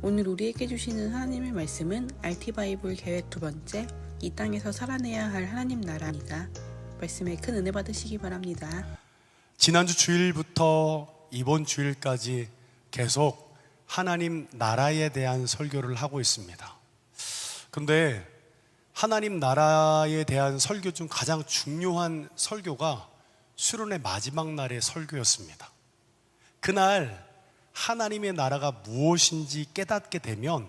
오늘 우리에게 주시는 하나님의 말씀은 RT바이블 계획 2번째 이 땅에서 살아내야 할 하나님 나라입니다. 말씀에 큰 은혜 받으시기 바랍니다. 지난주 주일부터 이번 주일까지 계속 하나님 나라에 대한 설교를 하고 있습니다. 근데 하나님 나라에 대한 설교 중 가장 중요한 설교가 수련의 마지막 날의 설교였습니다. 그날 하나님의 나라가 무엇인지 깨닫게 되면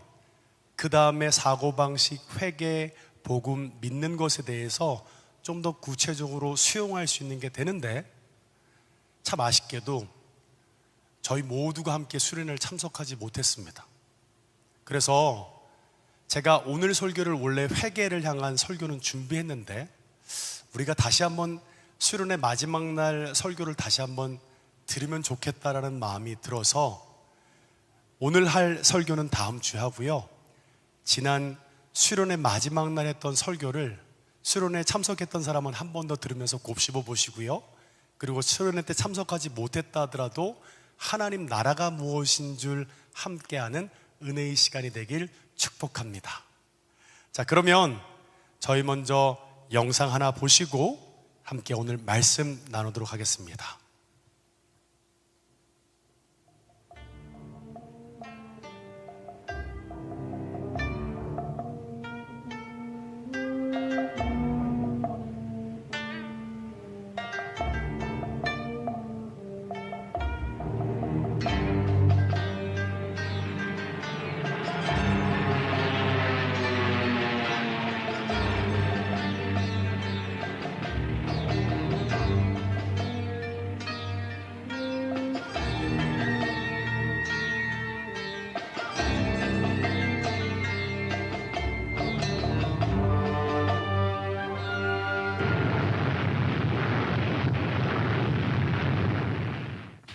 그 다음에 사고방식, 회개, 복음, 믿는 것에 대해서 좀 더 구체적으로 수용할 수 있는 게 되는데, 참 아쉽게도 저희 모두가 함께 수련회를 참석하지 못했습니다. 그래서 제가 오늘 설교를 원래 회개를 향한 설교는 준비했는데, 우리가 다시 한번 수련회 마지막 날 설교를 다시 한번 들으면 좋겠다라는 마음이 들어서 오늘 할 설교는 다음 주에 하고요, 지난 수련회 마지막 날 했던 설교를 수련회에 참석했던 사람은 한 번 더 들으면서 곱씹어 보시고요, 그리고 수련회 때 참석하지 못했다 하더라도 하나님 나라가 무엇인 줄 함께하는 은혜의 시간이 되길 축복합니다. 자, 그러면 저희 먼저 영상 하나 보시고 함께 오늘 말씀 나누도록 하겠습니다.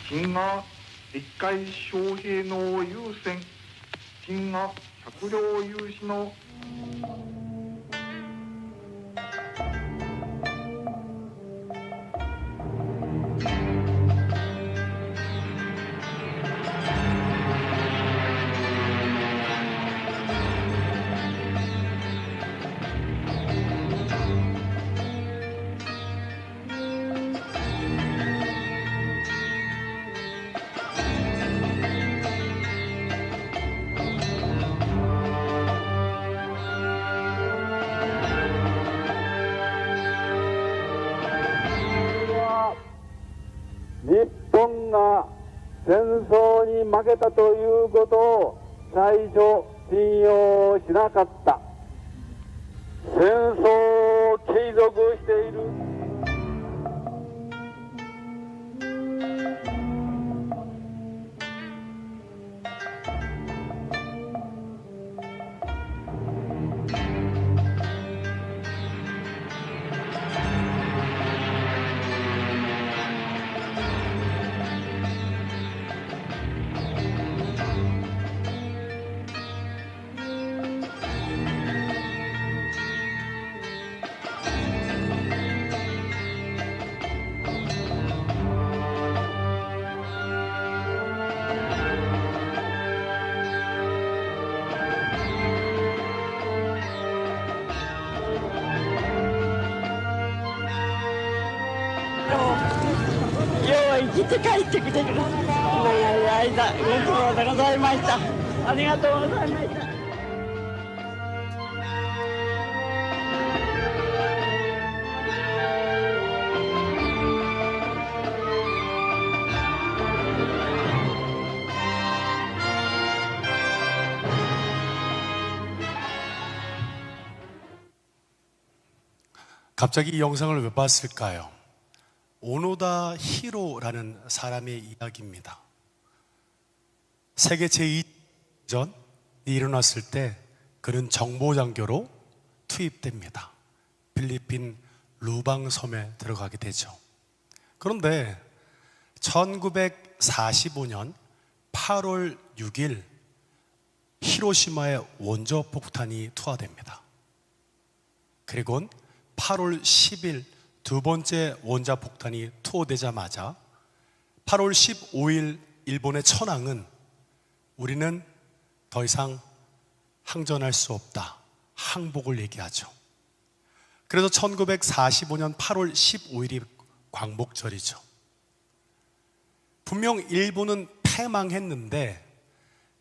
金が立会将兵の優先、金が百両有志の日本が戦争に負けたということを最初信用しなかった。戦争を継続している。生きて帰ってきてください。長い間ご苦労でございました。ありがとうございました。갑자기 이 영상을 왜 봤을까요? 오노다 히로라는 사람의 이야기입니다. 세계 제2전이 일어났을 때 그는 정보장교로 투입됩니다. 필리핀 루방섬에 들어가게 되죠. 그런데 1945년 8월 6일 히로시마에 원자폭탄이 투하됩니다. 그리고 8월 10일 두 번째 원자폭탄이 투하되자마자 8월 15일 일본의 천황은 우리는 더 이상 항전할 수 없다. 항복을 얘기하죠. 그래서 1945년 8월 15일이 광복절이죠. 분명 일본은 패망했는데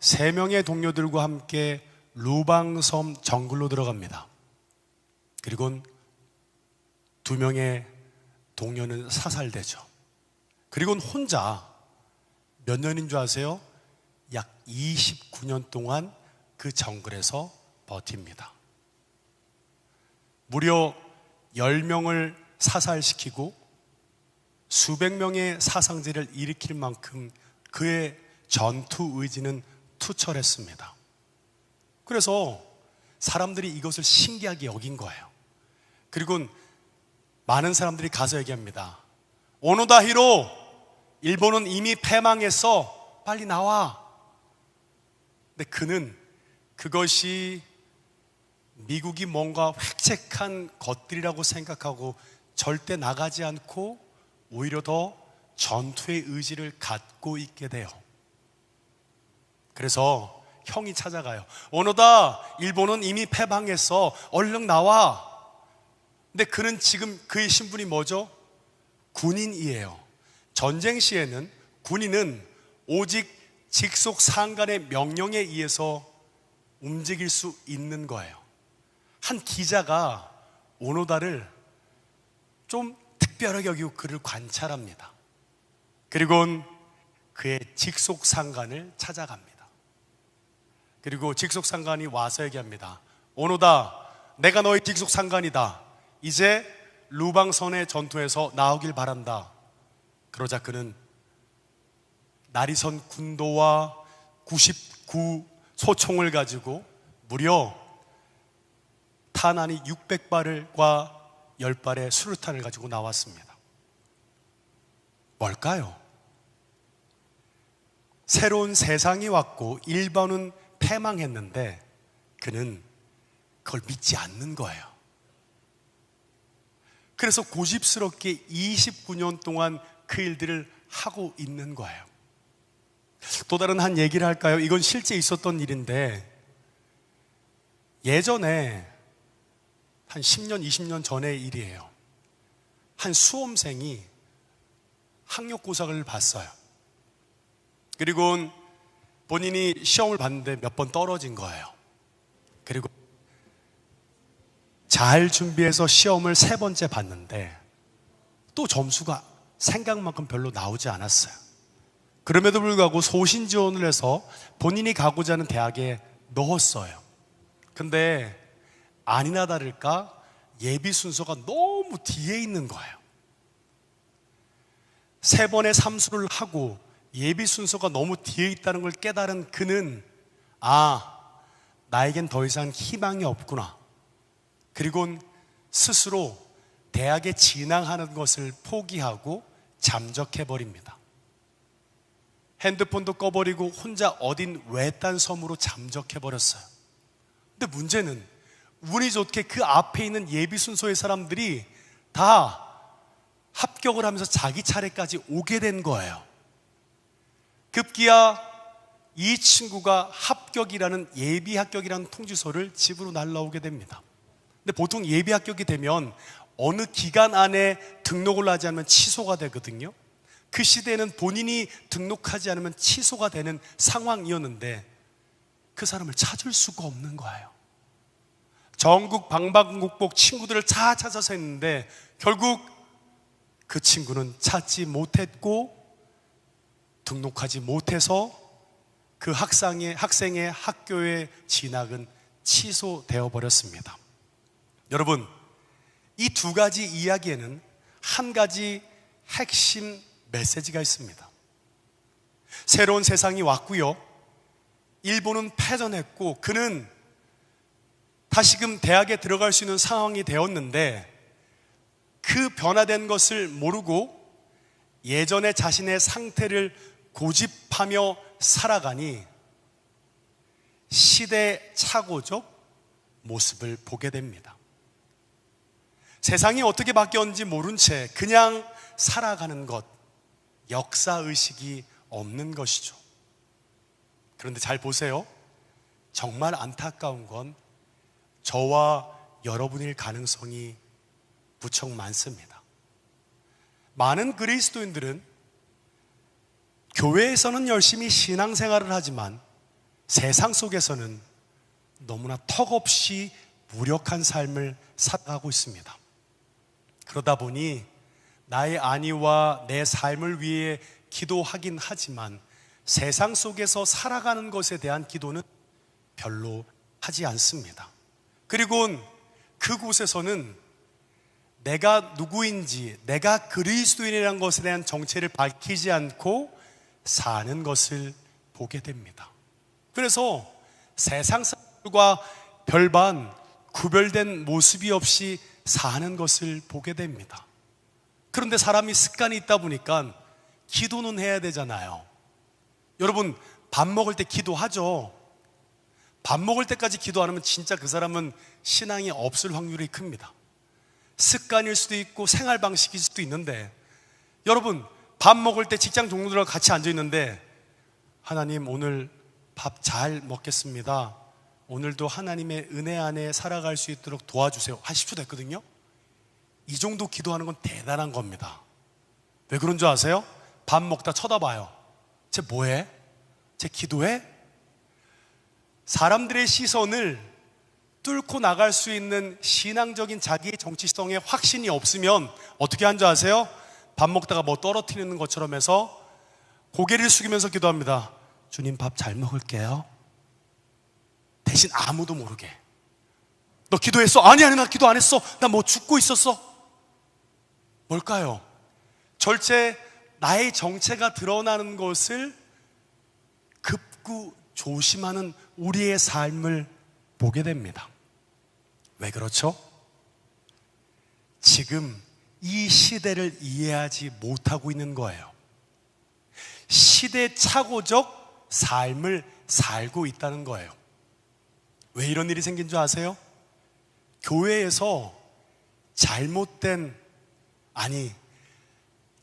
3명의 동료들과 함께 루방섬 정글로 들어갑니다. 그리고 2명의 동료는 사살되죠. 그리고 혼자 몇 년인 줄 아세요? 약 29년 동안 그 정글에서 버팁니다. 무려 10명을 사살시키고 수백 명의 사상자를 일으킬 만큼 그의 전투 의지는 투철했습니다. 그래서 사람들이 이것을 신기하게 여긴 거예요. 그리고 많은 사람들이 가서 얘기합니다. 오노다 히로, 일본은 이미 패망했어. 빨리 나와. 근데 그는 그것이 미국이 뭔가 획책한 것들이라고 생각하고 절대 나가지 않고 오히려 더 전투의 의지를 갖고 있게 돼요. 그래서 형이 찾아가요. 오노다, 일본은 이미 패망했어. 얼른 나와. 근데 그는 지금 그의 신분이 뭐죠? 군인이에요. 전쟁 시에는 군인은 오직 직속 상관의 명령에 의해서 움직일 수 있는 거예요. 한 기자가 오노다를 좀 특별하게 여기고 그를 관찰합니다. 그리고 그의 직속 상관을 찾아갑니다. 그리고 직속 상관이 와서 얘기합니다. 오노다, 내가 너의 직속 상관이다. 이제 루방선의 전투에서 나오길 바란다. 그러자 그는 나리선 군도와 99 소총을 가지고 무려 탄환이 600발과 10발의 수류탄을 가지고 나왔습니다. 뭘까요? 새로운 세상이 왔고 일본은 패망했는데 그는 그걸 믿지 않는 거예요. 그래서 고집스럽게 29년 동안 그 일들을 하고 있는 거예요. 또 다른 한 얘기를 할까요? 이건 실제 있었던 일인데 예전에 한 10년, 20년 전의 일이에요. 한 수험생이 학력고사를 봤어요. 그리고 본인이 시험을 봤는데 몇 번 떨어진 거예요. 그리고 잘 준비해서 시험을 3번째 봤는데 또 점수가 생각만큼 별로 나오지 않았어요. 그럼에도 불구하고 소신 지원을 해서 본인이 가고자 하는 대학에 넣었어요. 근데 아니나 다를까 예비 순서가 너무 뒤에 있는 거예요. 3번의 삼수를 하고 예비 순서가 너무 뒤에 있다는 걸 깨달은 그는 나에겐 더 이상 희망이 없구나. 그리고 스스로 대학에 진학하는 것을 포기하고 잠적해버립니다. 핸드폰도 꺼버리고 혼자 어딘 외딴 섬으로 잠적해버렸어요. 근데 문제는 운이 좋게 그 앞에 있는 예비 순서의 사람들이 다 합격을 하면서 자기 차례까지 오게 된 거예요. 급기야 이 친구가 합격이라는 예비 합격이라는 통지서를 집으로 날라오게 됩니다. 근데 보통 예비 합격이 되면 어느 기간 안에 등록을 하지 않으면 취소가 되거든요. 그 시대에는 본인이 등록하지 않으면 취소가 되는 상황이었는데 그 사람을 찾을 수가 없는 거예요. 전국 방방곡곡 친구들을 다 찾아서 했는데 결국 그 친구는 찾지 못했고 등록하지 못해서 그 학생의 학교의 진학은 취소되어 버렸습니다. 여러분, 이 2가지 이야기에는 한 가지 핵심 메시지가 있습니다. 새로운 세상이 왔고요. 일본은 패전했고 그는 다시금 대학에 들어갈 수 있는 상황이 되었는데 그 변화된 것을 모르고 예전의 자신의 상태를 고집하며 살아가니 시대착오적 모습을 보게 됩니다. 세상이 어떻게 바뀌었는지 모른 채 그냥 살아가는 것, 역사의식이 없는 것이죠. 그런데 잘 보세요. 정말 안타까운 건 저와 여러분일 가능성이 무척 많습니다. 많은 그리스도인들은 교회에서는 열심히 신앙생활을 하지만 세상 속에서는 너무나 턱없이 무력한 삶을 살아가고 있습니다. 그러다 보니 나의 안위와 내 삶을 위해 기도하긴 하지만 세상 속에서 살아가는 것에 대한 기도는 별로 하지 않습니다. 그리고 그곳에서는 내가 누구인지, 내가 그리스도인이라는 것에 대한 정체를 밝히지 않고 사는 것을 보게 됩니다. 그래서 세상 사람들과 별반 구별된 모습이 없이 사는 것을 보게 됩니다. 그런데 사람이 습관이 있다 보니까 기도는 해야 되잖아요. 여러분, 밥 먹을 때 기도하죠. 밥 먹을 때까지 기도 안 하면 진짜 그 사람은 신앙이 없을 확률이 큽니다. 습관일 수도 있고 생활 방식일 수도 있는데, 여러분, 밥 먹을 때 직장 동료들과 같이 앉아 있는데 하나님 오늘 밥 잘 먹겠습니다, 오늘도 하나님의 은혜 안에 살아갈 수 있도록 도와주세요 하십시오 됐거든요. 이 정도 기도하는 건 대단한 겁니다. 왜 그런 줄 아세요? 밥 먹다 쳐다봐요. 쟤 뭐해? 쟤 기도해? 사람들의 시선을 뚫고 나갈 수 있는 신앙적인 자기의 정치성에 확신이 없으면 어떻게 하는 줄 아세요? 밥 먹다가 뭐 떨어뜨리는 것처럼 해서 고개를 숙이면서 기도합니다. 주님 밥 잘 먹을게요. 대신 아무도 모르게. 너 기도했어? 아니 나 기도 안 했어. 나 뭐 죽고 있었어. 뭘까요? 절제 나의 정체가 드러나는 것을 급구 조심하는 우리의 삶을 보게 됩니다. 왜 그렇죠? 지금 이 시대를 이해하지 못하고 있는 거예요. 시대착오적 삶을 살고 있다는 거예요. 왜 이런 일이 생긴 줄 아세요? 교회에서 잘못된, 아니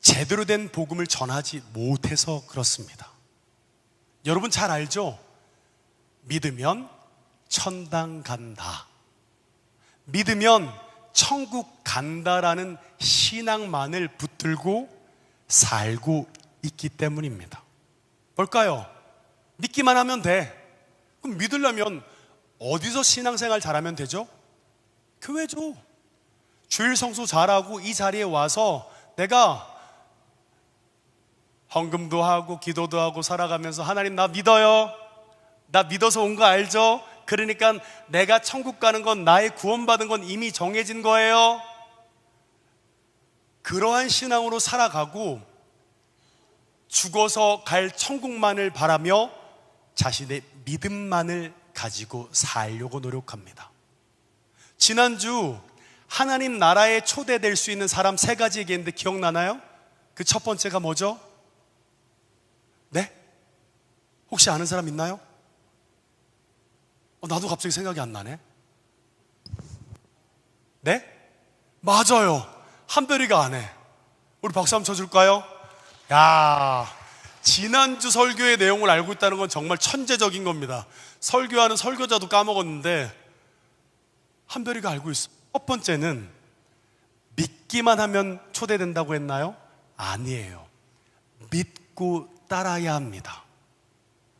제대로 된 복음을 전하지 못해서 그렇습니다. 여러분 잘 알죠? 믿으면 천당 간다, 믿으면 천국 간다라는 신앙만을 붙들고 살고 있기 때문입니다. 뭘까요? 믿기만 하면 돼. 그럼 믿으려면 어디서 신앙생활 잘하면 되죠? 교회죠. 주일 성수 잘하고 이 자리에 와서 내가 헌금도 하고 기도도 하고 살아가면서 하나님 나 믿어요, 나 믿어서 온 거 알죠? 그러니까 내가 천국 가는 건, 나의 구원받은 건 이미 정해진 거예요. 그러한 신앙으로 살아가고 죽어서 갈 천국만을 바라며 자신의 믿음만을 가지고 살려고 노력합니다. 지난주 하나님 나라에 초대될 수 있는 사람 3가지 얘기했는데 기억나나요? 그 첫 번째가 뭐죠? 네? 혹시 아는 사람 있나요? 나도 갑자기 생각이 안 나네. 네? 맞아요. 한별이가 안 해. 우리 박수 한번 쳐줄까요? 야, 지난주 설교의 내용을 알고 있다는 건 정말 천재적인 겁니다. 설교하는 설교자도 까먹었는데 한별이가 알고 있어. 첫 번째는 믿기만 하면 초대된다고 했나요? 아니에요. 믿고 따라야 합니다.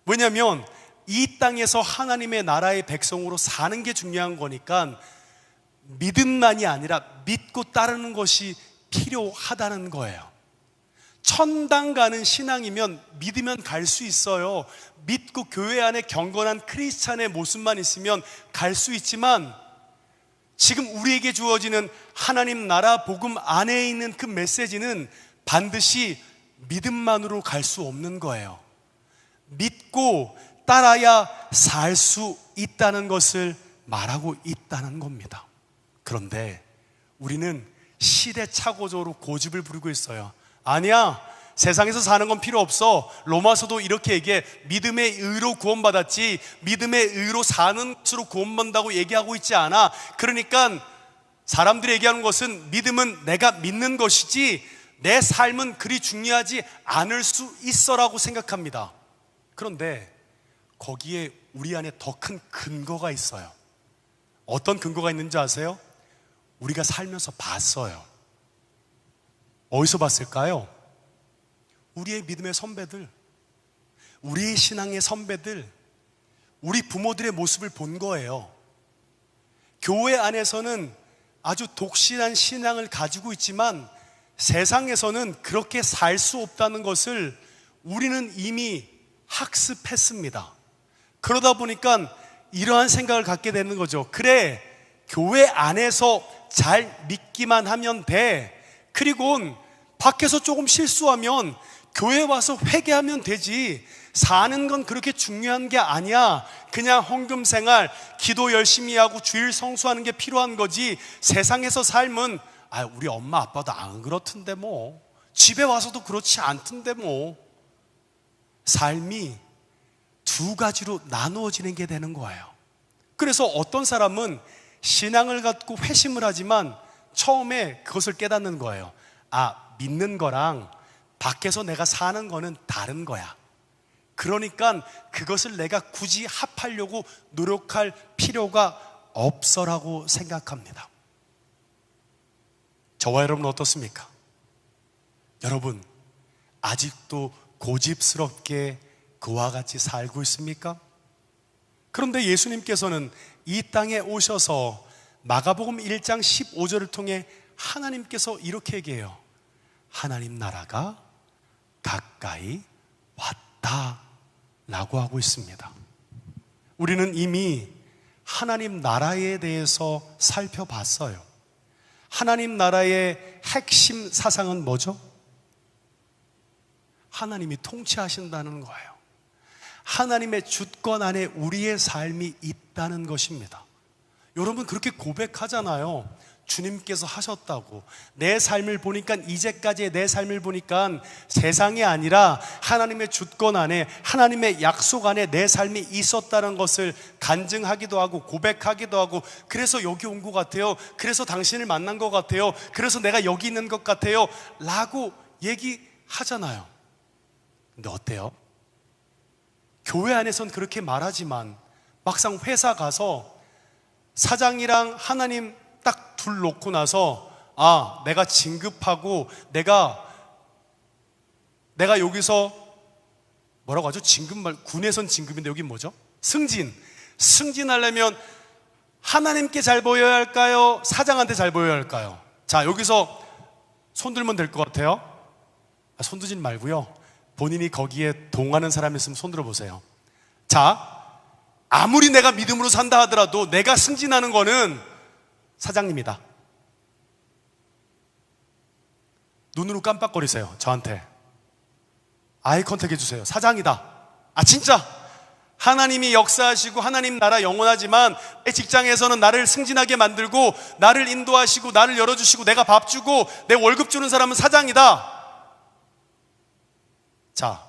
왜냐하면 이 땅에서 하나님의 나라의 백성으로 사는 게 중요한 거니까 믿음만이 아니라 믿고 따르는 것이 필요하다는 거예요. 천당 가는 신앙이면 믿으면 갈 수 있어요. 믿고 교회 안에 경건한 크리스찬의 모습만 있으면 갈 수 있지만, 지금 우리에게 주어지는 하나님 나라 복음 안에 있는 그 메시지는 반드시 믿음만으로 갈 수 없는 거예요. 믿고 따라야 살 수 있다는 것을 말하고 있다는 겁니다. 그런데 우리는 시대착오적으로 고집을 부리고 있어요. 아니야, 세상에서 사는 건 필요 없어. 로마서도 이렇게 얘기해. 믿음의 의로 구원받았지 믿음의 의로 사는 것으로 구원받는다고 얘기하고 있지 않아. 그러니까 사람들이 얘기하는 것은 믿음은 내가 믿는 것이지 내 삶은 그리 중요하지 않을 수 있어라고 생각합니다. 그런데 거기에 우리 안에 더 큰 근거가 있어요. 어떤 근거가 있는지 아세요? 우리가 살면서 봤어요. 어디서 봤을까요? 우리의 믿음의 선배들, 우리의 신앙의 선배들, 우리 부모들의 모습을 본 거예요. 교회 안에서는 아주 독실한 신앙을 가지고 있지만 세상에서는 그렇게 살 수 없다는 것을 우리는 이미 학습했습니다. 그러다 보니까 이러한 생각을 갖게 되는 거죠. 그래, 교회 안에서 잘 믿기만 하면 돼. 그리고 밖에서 조금 실수하면 교회 와서 회개하면 되지. 사는 건 그렇게 중요한 게 아니야. 그냥 헌금 생활, 기도 열심히 하고 주일 성수하는 게 필요한 거지. 세상에서 삶은 우리 엄마 아빠도 안 그렇던데 뭐, 집에 와서도 그렇지 않던데 뭐. 삶이 두 가지로 나누어지는 게 되는 거예요. 그래서 어떤 사람은 신앙을 갖고 회심을 하지만 처음에 그것을 깨닫는 거예요. 믿는 거랑 밖에서 내가 사는 거는 다른 거야. 그러니까 그것을 내가 굳이 합하려고 노력할 필요가 없어라고 생각합니다. 저와 여러분은 어떻습니까? 여러분, 아직도 고집스럽게 그와 같이 살고 있습니까? 그런데 예수님께서는 이 땅에 오셔서 마가복음 1장 15절을 통해 하나님께서 이렇게 얘기해요. 하나님 나라가 가까이 왔다 라고 하고 있습니다. 우리는 이미 하나님 나라에 대해서 살펴봤어요. 하나님 나라의 핵심 사상은 뭐죠? 하나님이 통치하신다는 거예요. 하나님의 주권 안에 우리의 삶이 있다는 것입니다. 여러분 그렇게 고백하잖아요. 주님께서 하셨다고. 내 삶을 보니까, 이제까지의 내 삶을 보니까 세상이 아니라 하나님의 주권 안에, 하나님의 약속 안에 내 삶이 있었다는 것을 간증하기도 하고 고백하기도 하고, 그래서 여기 온 것 같아요. 그래서 당신을 만난 것 같아요. 그래서 내가 여기 있는 것 같아요 라고 얘기하잖아요. 근데 어때요? 교회 안에선 그렇게 말하지만 막상 회사 가서 사장이랑 하나님 딱 둘 놓고 나서 내가 진급하고 내가 여기서 뭐라고 하죠? 진급말, 군에선 진급인데 여긴 뭐죠? 승진하려면 하나님께 잘 보여야 할까요? 사장한테 잘 보여야 할까요? 자, 여기서 손 들면 될 것 같아요. 손 들지 말고요, 본인이 거기에 동하는 사람이 있으면 손 들어보세요. 자, 아무리 내가 믿음으로 산다 하더라도 내가 승진하는 거는 사장님이다. 눈으로 깜빡거리세요. 저한테 아이 컨택 해주세요. 사장이다. 진짜 하나님이 역사하시고 하나님 나라 영원하지만 내 직장에서는 나를 승진하게 만들고 나를 인도하시고 나를 열어주시고 내가 밥 주고 내 월급 주는 사람은 사장이다. 자,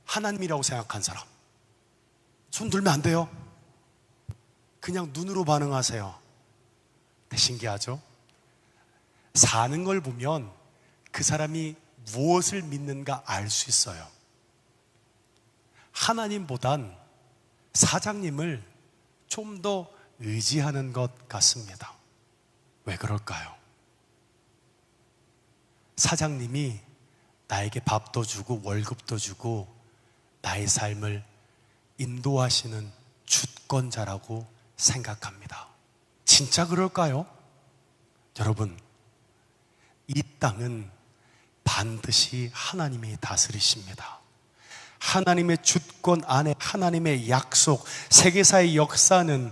하나님이라고 생각한 사람 손 들면 안 돼요. 그냥 눈으로 반응하세요. 신기하죠? 사는 걸 보면 그 사람이 무엇을 믿는가 알 수 있어요. 하나님보단 사장님을 좀 더 의지하는 것 같습니다. 왜 그럴까요? 사장님이 나에게 밥도 주고 월급도 주고 나의 삶을 인도하시는 주권자라고 생각합니다. 진짜 그럴까요? 여러분, 이 땅은 반드시 하나님이 다스리십니다. 하나님의 주권 안에 하나님의 약속, 세계사의 역사는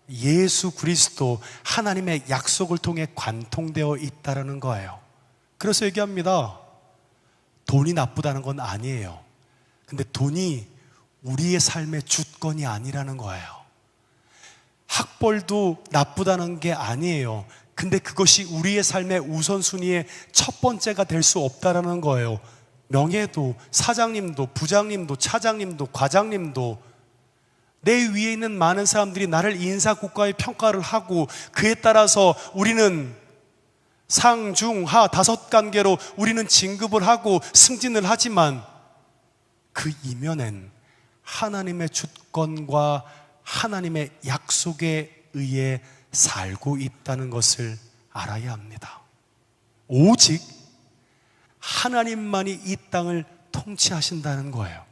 예수 그리스도 하나님의 약속을 통해 관통되어 있다는 거예요. 그래서 얘기합니다. 돈이 나쁘다는 건 아니에요. 근데 돈이 우리의 삶의 주권이 아니라는 거예요. 학벌도 나쁘다는 게 아니에요. 근데 그것이 우리의 삶의 우선순위의 첫 번째가 될 수 없다는 거예요. 명예도, 사장님도, 부장님도, 차장님도, 과장님도, 내 위에 있는 많은 사람들이 나를 인사고과의 평가를 하고 그에 따라서 우리는 상, 중, 하 5단계로 우리는 진급을 하고 승진을 하지만 그 이면엔 하나님의 주권과 하나님의 약속에 의해 살고 있다는 것을 알아야 합니다. 오직 하나님만이 이 땅을 통치하신다는 거예요.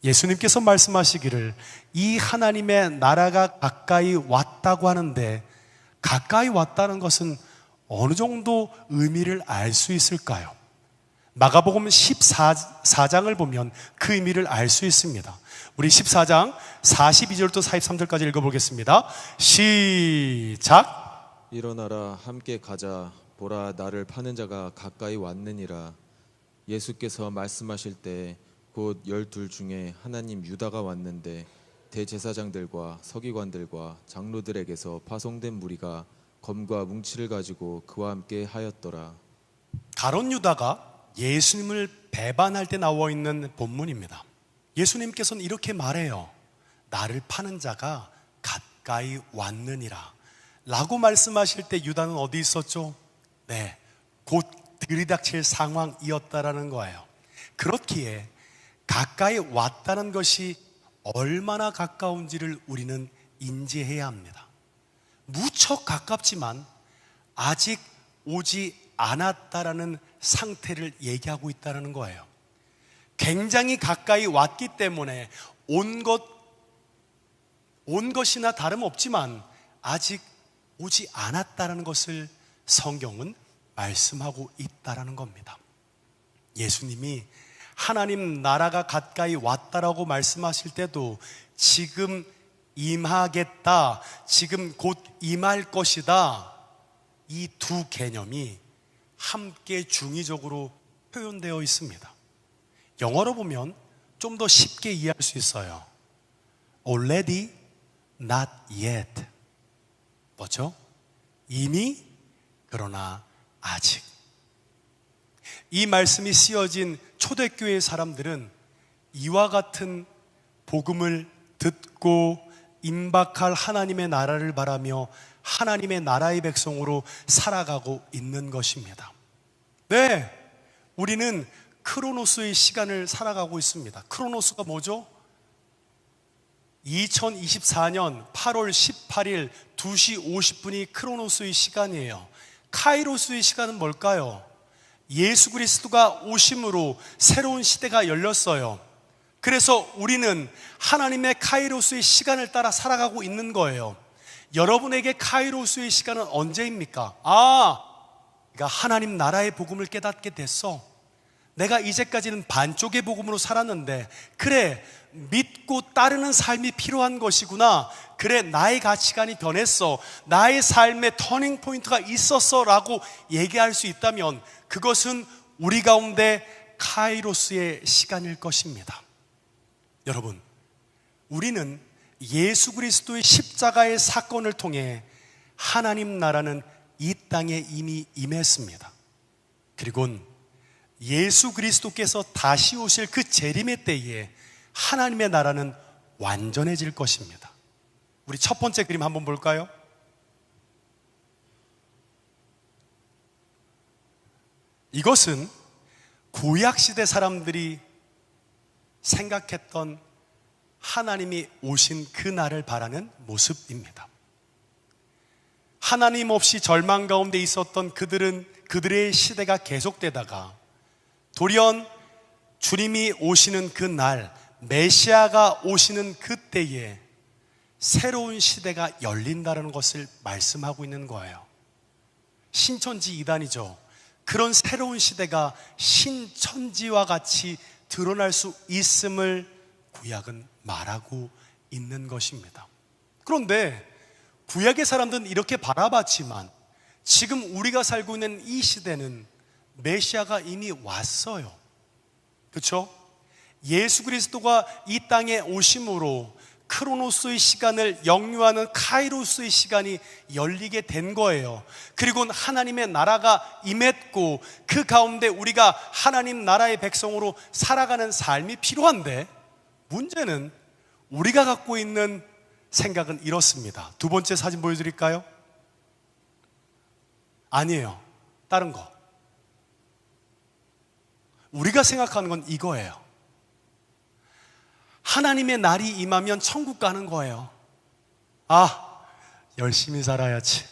예수님께서 말씀하시기를 이 하나님의 나라가 가까이 왔다고 하는데, 가까이 왔다는 것은 어느 정도 의미를 알 수 있을까요? 마가복음 14장을 보면 그 의미를 알 수 있습니다. 우리 14장 42절부터 43절까지 읽어보겠습니다. 시작. 일어나라, 함께 가자. 보라, 나를 파는 자가 가까이 왔느니라. 예수께서 말씀하실 때 곧 12 중에 하나님 유다가 왔는데 대제사장들과 서기관들과 장로들에게서 파송된 무리가 검과 뭉치를 가지고 그와 함께 하였더라. 가룟 유다가 예수님을 배반할 때 나와 있는 본문입니다. 예수님께서는 이렇게 말해요. 나를 파는 자가 가까이 왔느니라 라고 말씀하실 때 유다는 어디 있었죠? 네, 곧 들이닥칠 상황이었다라는 거예요. 그렇기에 가까이 왔다는 것이 얼마나 가까운지를 우리는 인지해야 합니다. 무척 가깝지만 아직 오지 않았다라는 상태를 얘기하고 있다는 거예요. 굉장히 가까이 왔기 때문에 온 것이나 다름없지만 아직 오지 않았다는 것을 성경은 말씀하고 있다는 겁니다. 예수님이 하나님 나라가 가까이 왔다라고 말씀하실 때도 지금 임하겠다, 지금 곧 임할 것이다, 이 두 개념이 함께 중의적으로 표현되어 있습니다. 영어로 보면 좀 더 쉽게 이해할 수 있어요. Already, not yet. 뭐죠? 이미, 그러나 아직. 이 말씀이 쓰여진 초대교회 사람들은 이와 같은 복음을 듣고 임박할 하나님의 나라를 바라며 하나님의 나라의 백성으로 살아가고 있는 것입니다. 네, 우리는 크로노스의 시간을 살아가고 있습니다. 크로노스가 뭐죠? 2024년 8월 18일 2시 50분이 크로노스의 시간이에요. 카이로스의 시간은 뭘까요? 예수 그리스도가 오심으로 새로운 시대가 열렸어요. 그래서 우리는 하나님의 카이로스의 시간을 따라 살아가고 있는 거예요. 여러분에게 카이로스의 시간은 언제입니까? 내가 하나님 나라의 복음을 깨닫게 됐어. 내가 이제까지는 반쪽의 복음으로 살았는데, 그래, 믿고 따르는 삶이 필요한 것이구나. 그래, 나의 가치관이 변했어. 나의 삶에 터닝 포인트가 있었어 라고 얘기할 수 있다면 그것은 우리 가운데 카이로스의 시간일 것입니다. 여러분, 우리는 예수 그리스도의 십자가의 사건을 통해 하나님 나라는 이 땅에 이미 임했습니다. 그리고 예수 그리스도께서 다시 오실 그 재림의 때에 하나님의 나라는 완전해질 것입니다. 우리 첫 번째 그림 한번 볼까요? 이것은 구약시대 사람들이 생각했던 하나님이 오신 그 날을 바라는 모습입니다. 하나님 없이 절망 가운데 있었던 그들의 시대가 계속되다가 돌연 주님이 오시는 그 날, 메시아가 오시는 그때에 새로운 시대가 열린다는 것을 말씀하고 있는 거예요. 신천지 이단이죠. 그런 새로운 시대가 신천지와 같이 드러날 수 있음을 구약은 말하고 있는 것입니다. 그런데 구약의 사람들은 이렇게 바라봤지만 지금 우리가 살고 있는 이 시대는 메시아가 이미 왔어요. 그렇죠? 예수 그리스도가 이 땅에 오심으로 크로노스의 시간을 역류하는 카이로스의 시간이 열리게 된 거예요. 그리고 하나님의 나라가 임했고 그 가운데 우리가 하나님 나라의 백성으로 살아가는 삶이 필요한데, 문제는 우리가 갖고 있는 생각은 이렇습니다. 두 번째 사진 보여드릴까요? 아니에요. 다른 거. 우리가 생각하는 건 이거예요. 하나님의 날이 임하면 천국 가는 거예요. 아, 열심히 살아야지.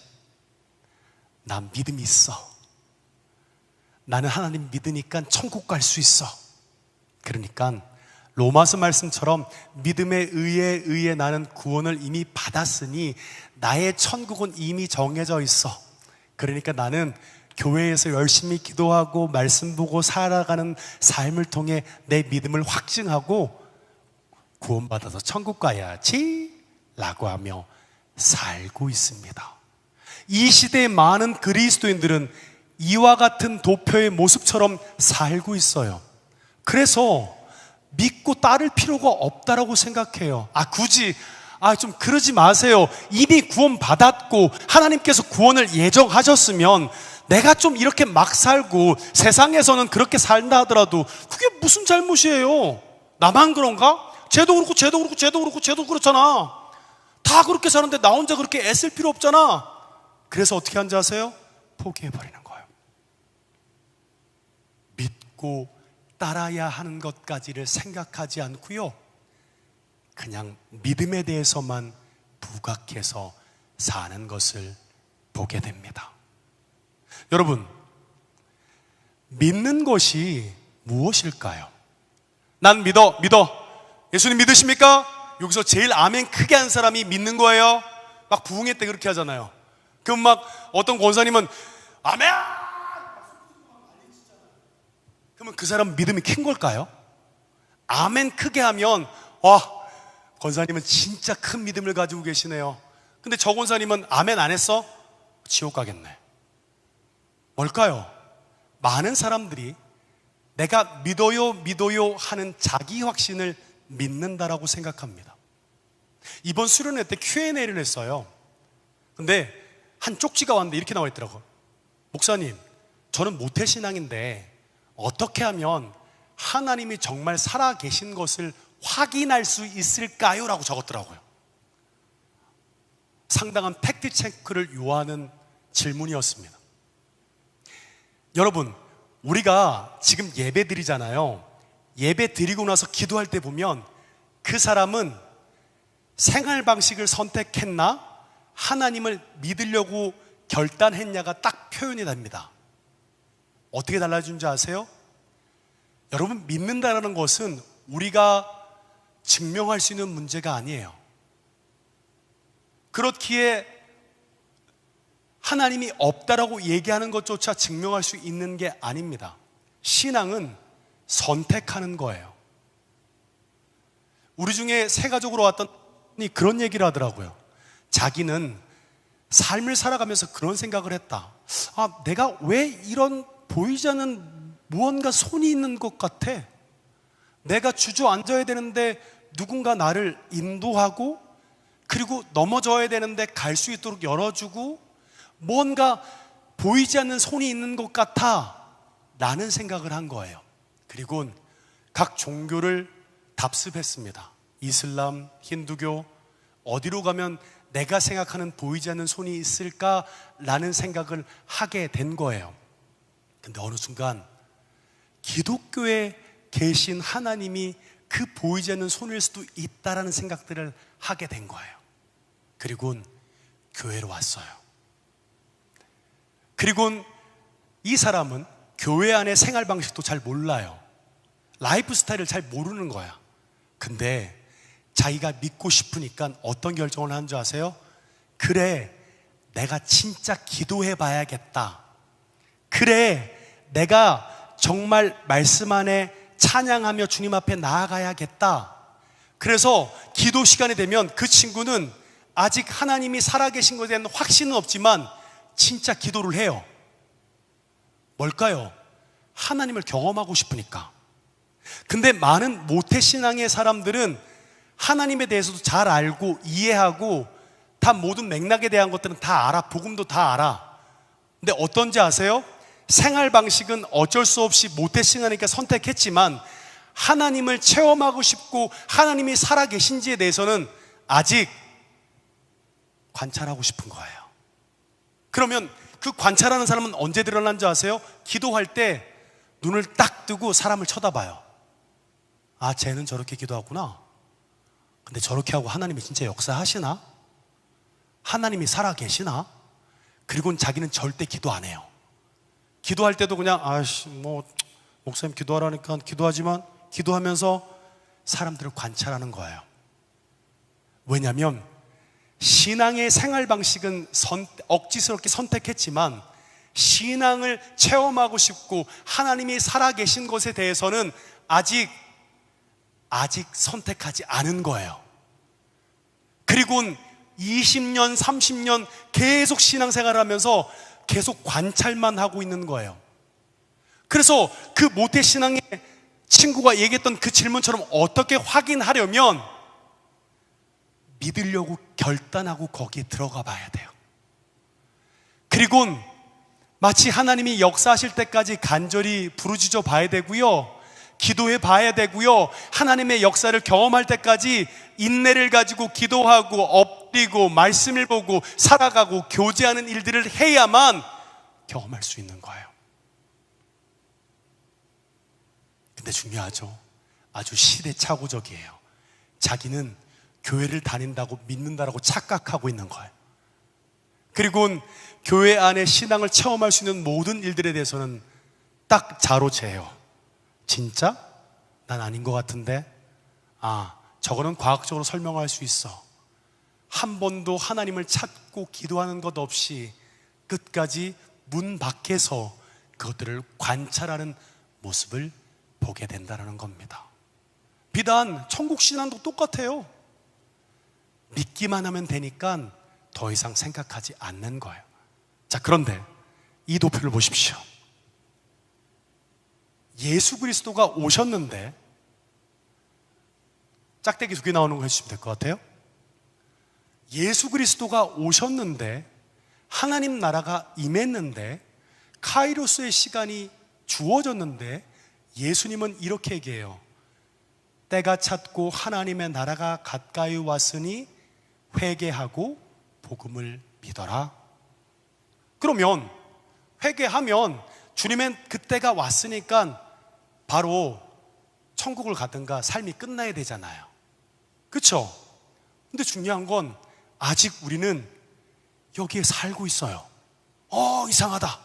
난 믿음이 있어. 나는 하나님 믿으니까 천국 갈 수 있어. 그러니까 로마서 말씀처럼 믿음에 의해 나는 구원을 이미 받았으니 나의 천국은 이미 정해져 있어. 그러니까 나는 교회에서 열심히 기도하고 말씀 보고 살아가는 삶을 통해 내 믿음을 확증하고 구원받아서 천국 가야지 라고 하며 살고 있습니다. 이 시대의 많은 그리스도인들은 이와 같은 도표의 모습처럼 살고 있어요. 그래서 믿고 따를 필요가 없다라고 생각해요. 굳이 좀 그러지 마세요. 이미 구원 받았고 하나님께서 구원을 예정하셨으면 내가 좀 이렇게 막 살고 세상에서는 그렇게 산다 하더라도 그게 무슨 잘못이에요? 나만 그런가? 쟤도 그렇잖아. 다 그렇게 사는데 나 혼자 그렇게 애쓸 필요 없잖아. 그래서 어떻게 하는지 아세요? 포기해버리는 거예요. 믿고 따라야 하는 것까지를 생각하지 않고요, 그냥 믿음에 대해서만 부각해서 사는 것을 보게 됩니다. 여러분, 믿는 것이 무엇일까요? 난 믿어. 예수님 믿으십니까? 여기서 제일 아멘 크게 한 사람이 믿는 거예요. 막 부흥회 때 그렇게 하잖아요. 그럼 막 어떤 권사님은 아멘! 그러면 그 사람 믿음이 큰 걸까요? 아멘 크게 하면 권사님은 진짜 큰 믿음을 가지고 계시네요. 근데 저 권사님은 아멘 안 했어? 지옥 가겠네. 뭘까요? 많은 사람들이 내가 믿어요 하는 자기 확신을 믿는다라고 생각합니다. 이번 수련회 때 Q&A를 했어요. 근데 한 쪽지가 왔는데 이렇게 나와 있더라고요. 목사님, 저는 모태신앙인데 어떻게 하면 하나님이 정말 살아계신 것을 확인할 수 있을까요? 라고 적었더라고요. 상당한 팩트 체크를 요하는 질문이었습니다. 여러분, 우리가 지금 예배 드리잖아요. 예배 드리고 나서 기도할 때 보면 그 사람은 생활 방식을 선택했나 하나님을 믿으려고 결단했냐가 딱 표현이 됩니다. 어떻게 달라지는지 아세요? 여러분, 믿는다는 것은 우리가 증명할 수 있는 문제가 아니에요. 그렇기에 하나님이 없다라고 얘기하는 것조차 증명할 수 있는 게 아닙니다. 신앙은 선택하는 거예요. 우리 중에 새 가족으로 왔던 분이 그런 얘기를 하더라고요. 자기는 삶을 살아가면서 그런 생각을 했다. 내가 왜 이런 보이지 않는 무언가 손이 있는 것 같아? 내가 주저앉아야 되는데 누군가 나를 인도하고, 그리고 넘어져야 되는데 갈 수 있도록 열어주고, 뭔가 보이지 않는 손이 있는 것 같아 라는 생각을 한 거예요. 그리고 각 종교를 답습했습니다. 이슬람, 힌두교, 어디로 가면 내가 생각하는 보이지 않는 손이 있을까라는 생각을 하게 된 거예요. 근데 어느 순간 기독교에 계신 하나님이 그 보이지 않는 손일 수도 있다라는 생각들을 하게 된 거예요. 그리고 교회로 왔어요. 그리고 이 사람은 교회 안의 생활 방식도 잘 몰라요. 라이프 스타일을 잘 모르는 거야. 근데 자기가 믿고 싶으니까 어떤 결정을 하는 줄 아세요? 그래, 내가 진짜 기도해 봐야겠다. 그래, 내가 정말 말씀 안에 찬양하며 주님 앞에 나아가야겠다. 그래서 기도 시간이 되면 그 친구는 아직 하나님이 살아계신 것에 대한 확신은 없지만 진짜 기도를 해요. 뭘까요? 하나님을 경험하고 싶으니까. 근데 많은 모태신앙의 사람들은 하나님에 대해서도 잘 알고 이해하고 다 모든 맥락에 대한 것들은 다 알아. 복음도 다 알아. 근데 어떤지 아세요? 생활 방식은 어쩔 수 없이 모태신앙이니까 선택했지만 하나님을 체험하고 싶고 하나님이 살아계신지에 대해서는 아직 관찰하고 싶은 거예요. 그러면 그 관찰하는 사람은 언제 드러난지 아세요? 기도할 때 눈을 딱 뜨고 사람을 쳐다봐요. 쟤는 저렇게 기도하구나. 근데 저렇게 하고 하나님이 진짜 역사하시나? 하나님이 살아계시나? 그리고는 자기는 절대 기도 안 해요. 기도할 때도 그냥 목사님 기도하라니까 기도하지만 기도하면서 사람들을 관찰하는 거예요. 왜냐하면 신앙의 생활 방식은 억지스럽게 선택했지만 신앙을 체험하고 싶고 하나님이 살아계신 것에 대해서는 아직 선택하지 않은 거예요. 그리고는 20년, 30년 계속 신앙생활을 하면서 계속 관찰만 하고 있는 거예요. 그래서 그 모태신앙의 친구가 얘기했던 그 질문처럼 어떻게 확인하려면 믿으려고 결단하고 거기에 들어가 봐야 돼요. 그리고는 마치 하나님이 역사하실 때까지 간절히 부르짖어 봐야 되고요, 기도해 봐야 되고요, 하나님의 역사를 경험할 때까지 인내를 가지고 기도하고 엎드리고 말씀을 보고 살아가고 교제하는 일들을 해야만 경험할 수 있는 거예요. 근데 중요하죠. 아주 시대착오적이에요. 자기는 교회를 다닌다고 믿는다라고 착각하고 있는 거예요. 그리고 교회 안에 신앙을 체험할 수 있는 모든 일들에 대해서는 딱 자로 재요. 진짜? 난 아닌 것 같은데? 저거는 과학적으로 설명할 수 있어. 한 번도 하나님을 찾고 기도하는 것 없이 끝까지 문 밖에서 그것들을 관찰하는 모습을 보게 된다는 겁니다. 비단 천국 신앙도 똑같아요. 믿기만 하면 되니까 더 이상 생각하지 않는 거예요. 자, 그런데 이 도표를 보십시오. 예수 그리스도가 오셨는데, 짝대기 2개 나오는 거 해주시면 될 것 같아요. 예수 그리스도가 오셨는데, 하나님 나라가 임했는데, 카이로스의 시간이 주어졌는데, 예수님은 이렇게 얘기해요. 때가 찼고 하나님의 나라가 가까이 왔으니 회개하고 복음을 믿어라. 그러면 회개하면 주님의 그때가 왔으니까 바로 천국을 가든가 삶이 끝나야 되잖아요. 그렇죠? 근데 중요한 건 아직 우리는 여기에 살고 있어요. 이상하다.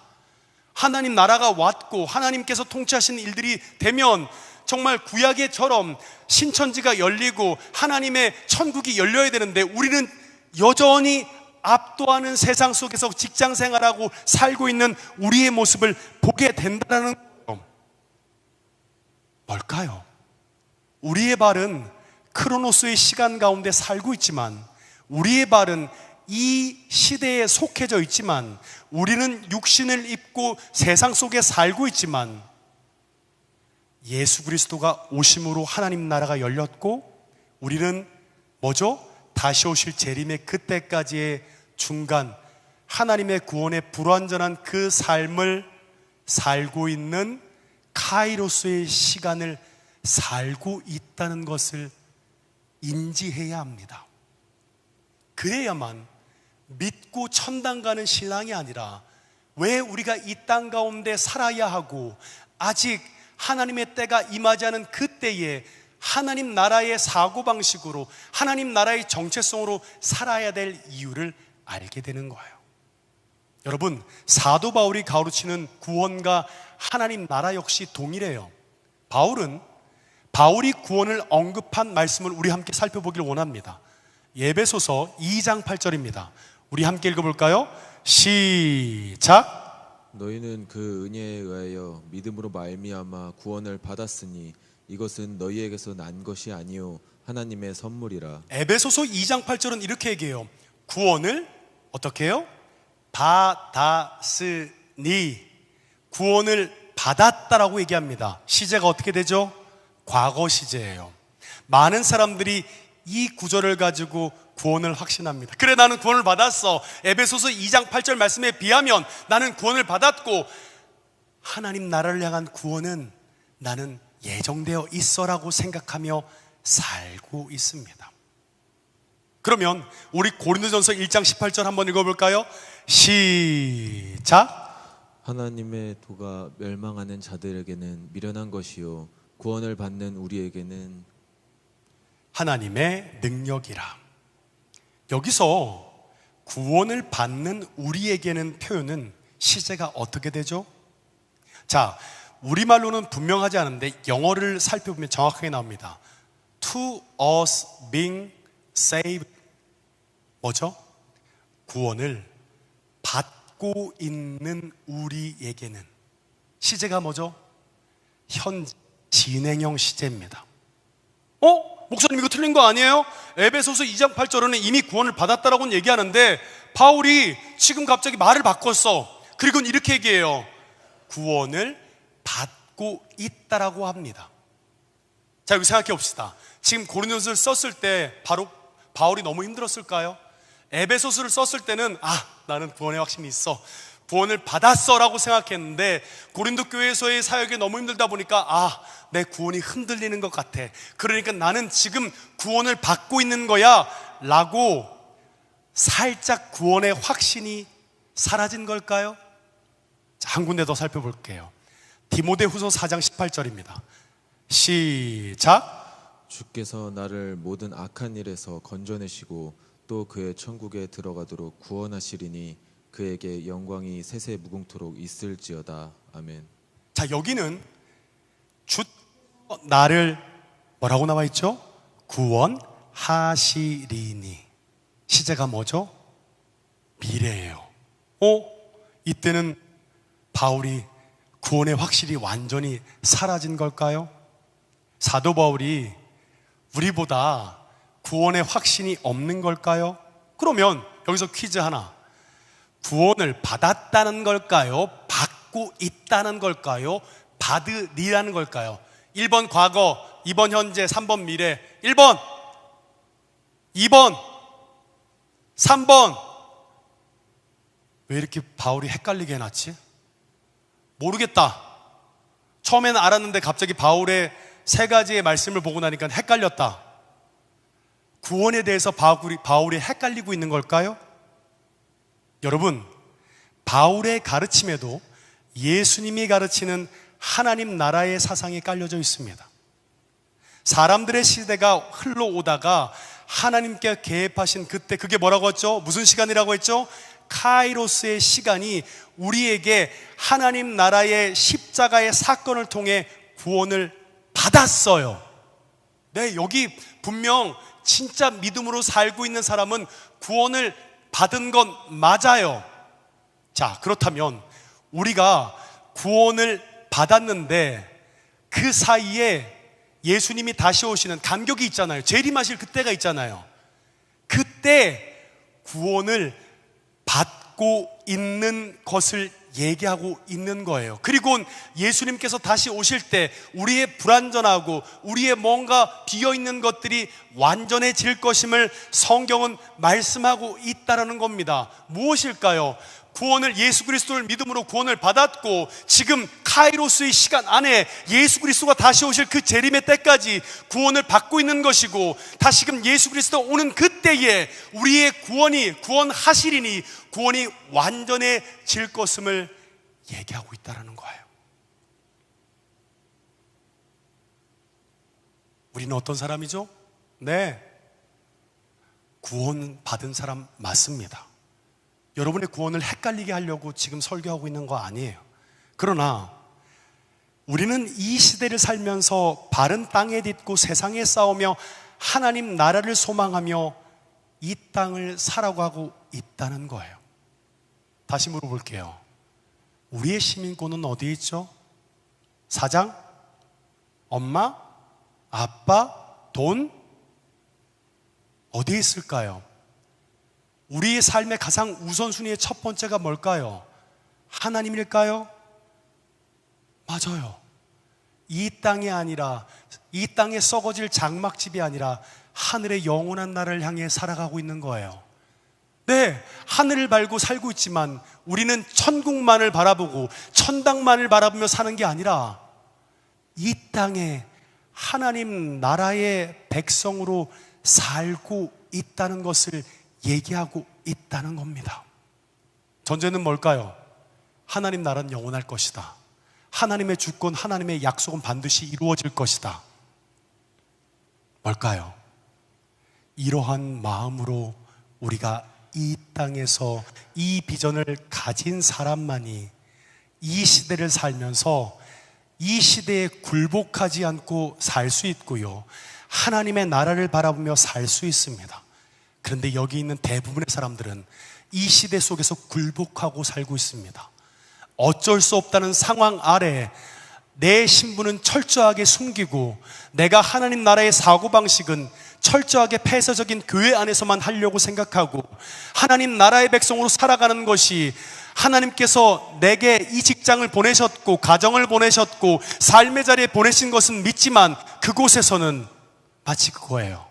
하나님 나라가 왔고 하나님께서 통치하시는 일들이 되면 정말 구약에처럼 신천지가 열리고 하나님의 천국이 열려야 되는데 우리는 여전히 압도하는 세상 속에서 직장 생활하고 살고 있는 우리의 모습을 보게 된다는 거예요. 뭘까요? 우리의 발은 크로노스의 시간 가운데 살고 있지만, 우리의 발은 이 시대에 속해져 있지만, 우리는 육신을 입고 세상 속에 살고 있지만, 예수 그리스도가 오심으로 하나님 나라가 열렸고, 우리는 뭐죠? 다시 오실 재림의 그때까지의 중간 하나님의 구원의 불완전한 그 삶을 살고 있는 카이로스의 시간을 살고 있다는 것을 인지해야 합니다. 그래야만 믿고 천당 가는 신앙이 아니라 왜 우리가 이 땅 가운데 살아야 하고 아직 하나님의 때가 임하지 않은 그때에 하나님 나라의 사고방식으로 하나님 나라의 정체성으로 살아야 될 이유를 알게 되는 거예요. 여러분, 사도 바울이 가르치는 구원과 하나님 나라 역시 동일해요. 바울이 구원을 언급한 말씀을 우리 함께 살펴보기를 원합니다. 에베소서 2장 8절입니다. 우리 함께 읽어볼까요? 시작. 너희는 그 은혜에 의하여 믿음으로 말미암아 구원을 받았으니 이것은 너희에게서 난 것이 아니요 하나님의 선물이라. 에베소서 2장 8절은 이렇게 얘기해요. 구원을 어떻게 해요? 받았으니, 구원을 받았다라고 얘기합니다. 시제가 어떻게 되죠? 과거 시제예요. 많은 사람들이 이 구절을 가지고 구원을 확신합니다. 그래, 나는 구원을 받았어. 에베소서 2장 8절 말씀에 비하면 나는 구원을 받았고 하나님 나라를 향한 구원은 나는 예정되어 있어라고 생각하며 살고 있습니다. 그러면 우리 고린도전서 1장 18절 한번 읽어볼까요? 시작. 하나님의 도가 멸망하는 자들에게는 미련한 것이요 구원을 받는 우리에게는 하나님의 능력이라. 여기서 구원을 받는 우리에게는 표현은 시제가 어떻게 되죠? 자, 우리말로는 분명하지 않은데 영어를 살펴보면 정확하게 나옵니다. To us being saved. 뭐죠? 구원을 받고 있는 우리에게는. 시제가 뭐죠? 현 진행형 시제입니다. 목사님 이거 틀린 거 아니에요? 에베소서 2장 8절에는 이미 구원을 받았다라고는 얘기하는데 바울이 지금 갑자기 말을 바꿨어. 그리고 이렇게 얘기해요. 구원을 받고 있다라고 합니다. 자, 여기 생각해 봅시다. 지금 고린도서를 썼을 때 바로 바울이 너무 힘들었을까요? 에베소서를 썼을 때는 나는 구원의 확신이 있어, 구원을 받았어 라고 생각했는데 고린도 교회에서의 사역이 너무 힘들다 보니까 내 구원이 흔들리는 것 같아, 그러니까 나는 지금 구원을 받고 있는 거야 라고 살짝 구원의 확신이 사라진 걸까요? 자, 한 군데 더 살펴볼게요. 디모데후서 4장 18절입니다. 시작. 주께서 나를 모든 악한 일에서 건져내시고 또 그의 천국에 들어가도록 구원하시리니 그에게 영광이 세세 무궁토록 있을지어다. 아멘. 자, 여기는 주 나를 뭐라고 나와 있죠? 구원하시리니. 시제가 뭐죠? 미래예요. 이때는 바울이 구원의 확실히 완전히 사라진 걸까요? 사도 바울이 우리보다 구원의 확신이 없는 걸까요? 그러면 여기서 퀴즈 하나. 구원을 받았다는 걸까요? 받고 있다는 걸까요? 받으리라는 걸까요? 1번 과거, 2번 현재, 3번 미래. 1번, 2번, 3번. 왜 이렇게 바울이 헷갈리게 해놨지? 모르겠다. 처음에는 알았는데 갑자기 바울의 세 가지의 말씀을 보고 나니까 헷갈렸다. 구원에 대해서 바울이 헷갈리고 있는 걸까요? 여러분, 바울의 가르침에도 예수님이 가르치는 하나님 나라의 사상이 깔려져 있습니다. 사람들의 시대가 흘러오다가 하나님께 개입하신 그때, 그게 뭐라고 했죠? 무슨 시간이라고 했죠? 카이로스의 시간이 우리에게 하나님 나라의 십자가의 사건을 통해 구원을 받았어요. 네, 여기 분명 진짜 믿음으로 살고 있는 사람은 구원을 받은 건 맞아요. 자, 그렇다면 우리가 구원을 받았는데 그 사이에 예수님이 다시 오시는 간격이 있잖아요. 재림하실 그때가 있잖아요. 그때 구원을 받고 있는 것을 얘기하고 있는 거예요. 그리고 예수님께서 다시 오실 때 우리의 불완전하고 우리의 뭔가 비어있는 것들이 완전해질 것임을 성경은 말씀하고 있다는 겁니다. 무엇일까요? 구원을, 예수 그리스도를 믿음으로 구원을 받았고 지금 카이로스의 시간 안에 예수 그리스도가 다시 오실 그 재림의 때까지 구원을 받고 있는 것이고, 다시금 예수 그리스도 오는 그때에 우리의 구원하시리니 구원이 완전해질 것임을 얘기하고 있다는 거예요. 우리는 어떤 사람이죠? 네, 구원 받은 사람 맞습니다. 여러분의 구원을 헷갈리게 하려고 지금 설교하고 있는 거 아니에요. 그러나 우리는 이 시대를 살면서 바른 땅에 딛고 세상에 싸우며 하나님 나라를 소망하며 이 땅을 살아가고 있다는 거예요. 다시 물어볼게요. 우리의 시민권은 어디에 있죠? 사장? 엄마? 아빠? 돈? 어디에 있을까요? 우리의 삶의 가장 우선순위의 첫 번째가 뭘까요? 하나님일까요? 맞아요. 이 땅이 아니라, 이 땅에 썩어질 장막집이 아니라 하늘의 영원한 나라를 향해 살아가고 있는 거예요. 네, 하늘을 밟고 살고 있지만 우리는 천국만을 바라보고 천당만을 바라보며 사는 게 아니라 이 땅에 하나님 나라의 백성으로 살고 있다는 것을 얘기하고 있다는 겁니다. 전제는 뭘까요? 하나님 나라는 영원할 것이다. 하나님의 주권, 하나님의 약속은 반드시 이루어질 것이다. 뭘까요? 이러한 마음으로 우리가 이 땅에서 이 비전을 가진 사람만이 이 시대를 살면서 이 시대에 굴복하지 않고 살 수 있고요, 하나님의 나라를 바라보며 살 수 있습니다. 그런데 여기 있는 대부분의 사람들은 이 시대 속에서 굴복하고 살고 있습니다. 어쩔 수 없다는 상황 아래 내 신분은 철저하게 숨기고 내가 하나님 나라의 사고방식은 철저하게 폐쇄적인 교회 안에서만 하려고 생각하고 하나님 나라의 백성으로 살아가는 것이, 하나님께서 내게 이 직장을 보내셨고 가정을 보내셨고 삶의 자리에 보내신 것은 믿지만 그곳에서는 마치 그거예요.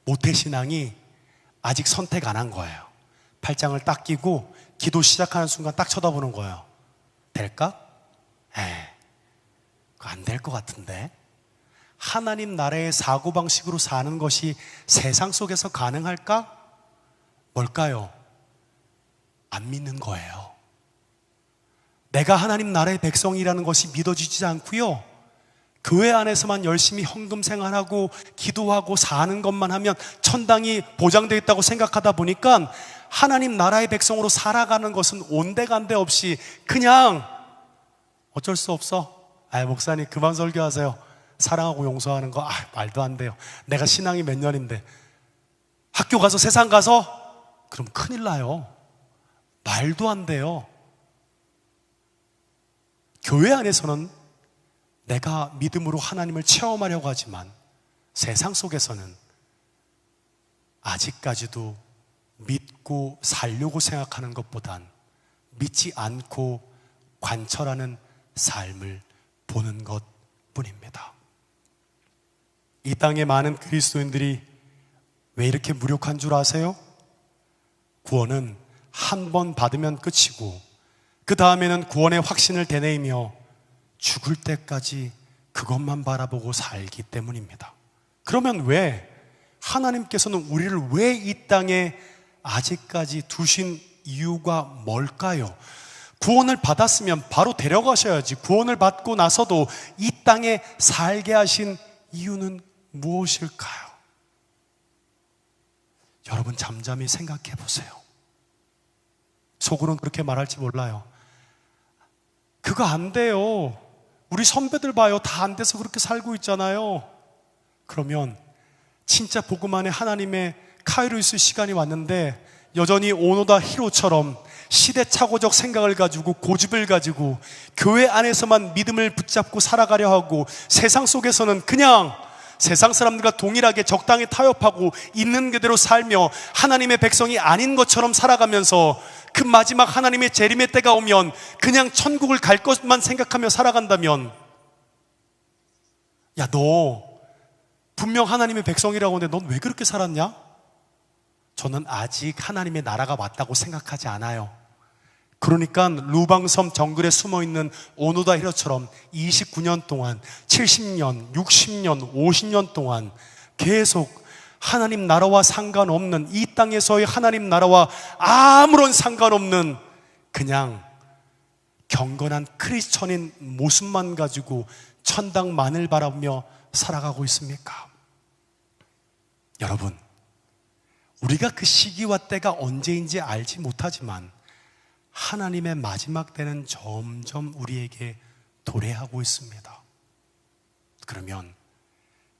모태신앙이 아직 선택 안 한 거예요. 팔짱을 딱 끼고 기도 시작하는 순간 딱 쳐다보는 거예요. 될까? 안 될 것 같은데. 하나님 나라의 사고방식으로 사는 것이 세상 속에서 가능할까? 뭘까요? 안 믿는 거예요. 내가 하나님 나라의 백성이라는 것이 믿어지지 않고요, 교회 안에서만 열심히 헌금 생활하고 기도하고 사는 것만 하면 천당이 보장되어 있다고 생각하다 보니까 하나님 나라의 백성으로 살아가는 것은 온데간데 없이 그냥 어쩔 수 없어. 목사님 그만 설교하세요. 사랑하고 용서하는 거 말도 안 돼요. 내가 신앙이 몇 년인데. 학교 가서 세상 가서 그럼 큰일 나요. 말도 안 돼요. 교회 안에서는 내가 믿음으로 하나님을 체험하려고 하지만 세상 속에서는 아직까지도 믿고 살려고 생각하는 것보단 믿지 않고 관철하는 삶을 보는 것 뿐입니다. 이 땅의 많은 그리스도인들이 왜 이렇게 무력한 줄 아세요? 구원은 한 번 받으면 끝이고 그 다음에는 구원의 확신을 되뇌이며 죽을 때까지 그것만 바라보고 살기 때문입니다. 그러면 왜 하나님께서는 우리를 왜 이 땅에 아직까지 두신 이유가 뭘까요? 구원을 받았으면 바로 데려가셔야지. 구원을 받고 나서도 이 땅에 살게 하신 이유는 무엇일까요? 여러분 잠잠히 생각해 보세요. 속으로는 그렇게 말할지 몰라요. 그거 안 돼요. 우리 선배들 봐요. 다 안 돼서 그렇게 살고 있잖아요. 그러면 진짜 복음 안에 하나님의 카이로스 시간이 왔는데 여전히 오노다 히로처럼 시대착오적 생각을 가지고 고집을 가지고 교회 안에서만 믿음을 붙잡고 살아가려 하고 세상 속에서는 그냥 세상 사람들과 동일하게 적당히 타협하고 있는 그대로 살며 하나님의 백성이 아닌 것처럼 살아가면서 그 마지막 하나님의 재림의 때가 오면 그냥 천국을 갈 것만 생각하며 살아간다면, 야, 너 분명 하나님의 백성이라고 하는데 넌 왜 그렇게 살았냐? 저는 아직 하나님의 나라가 왔다고 생각하지 않아요. 그러니까 루방섬 정글에 숨어있는 오노다 히로처럼 29년 동안 70년, 60년, 50년 동안 계속 하나님 나라와 상관없는, 이 땅에서의 하나님 나라와 아무런 상관없는 그냥 경건한 크리스천인 모습만 가지고 천당만을 바라보며 살아가고 있습니까? 여러분, 우리가 그 시기와 때가 언제인지 알지 못하지만 하나님의 마지막 때는 점점 우리에게 도래하고 있습니다. 그러면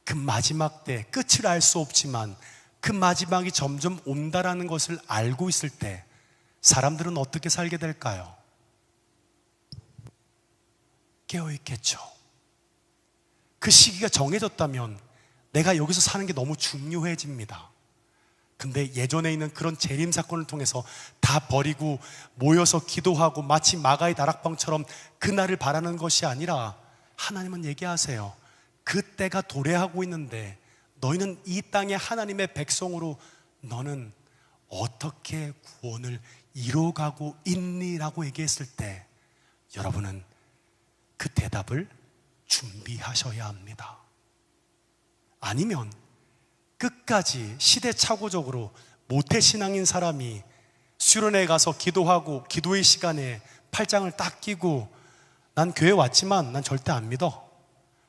그 마지막 때, 끝을 알 수 없지만 그 마지막이 점점 온다라는 것을 알고 있을 때 사람들은 어떻게 살게 될까요? 깨어있겠죠. 그 시기가 정해졌다면 내가 여기서 사는 게 너무 중요해집니다. 근데 예전에 있는 그런 재림 사건을 통해서 다 버리고 모여서 기도하고 마치 마가의 다락방처럼 그날을 바라는 것이 아니라 하나님은 얘기하세요. 그때가 도래하고 있는데 너희는 이 땅의 하나님의 백성으로 너는 어떻게 구원을 이루어가고 있니? 라고 얘기했을 때 여러분은 그 대답을 준비하셔야 합니다. 아니면 끝까지 시대착오적으로 모태신앙인 사람이 수련회에 가서 기도하고 기도의 시간에 팔짱을 딱 끼고 난 교회 왔지만 난 절대 안 믿어.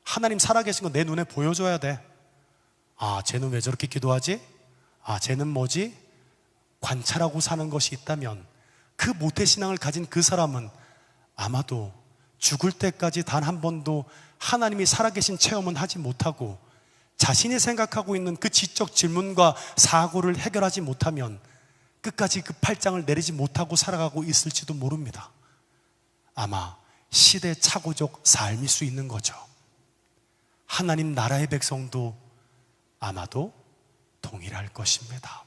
하나님 살아계신 거 내 눈에 보여줘야 돼. 쟤는 왜 저렇게 기도하지? 아, 쟤는 뭐지? 관찰하고 사는 것이 있다면 그 모태신앙을 가진 그 사람은 아마도 죽을 때까지 단 한 번도 하나님이 살아계신 체험은 하지 못하고 자신이 생각하고 있는 그 지적 질문과 사고를 해결하지 못하면 끝까지 그 팔짱을 내리지 못하고 살아가고 있을지도 모릅니다. 아마 시대착오적 삶일 수 있는 거죠. 하나님 나라의 백성도 아마도 동일할 것입니다.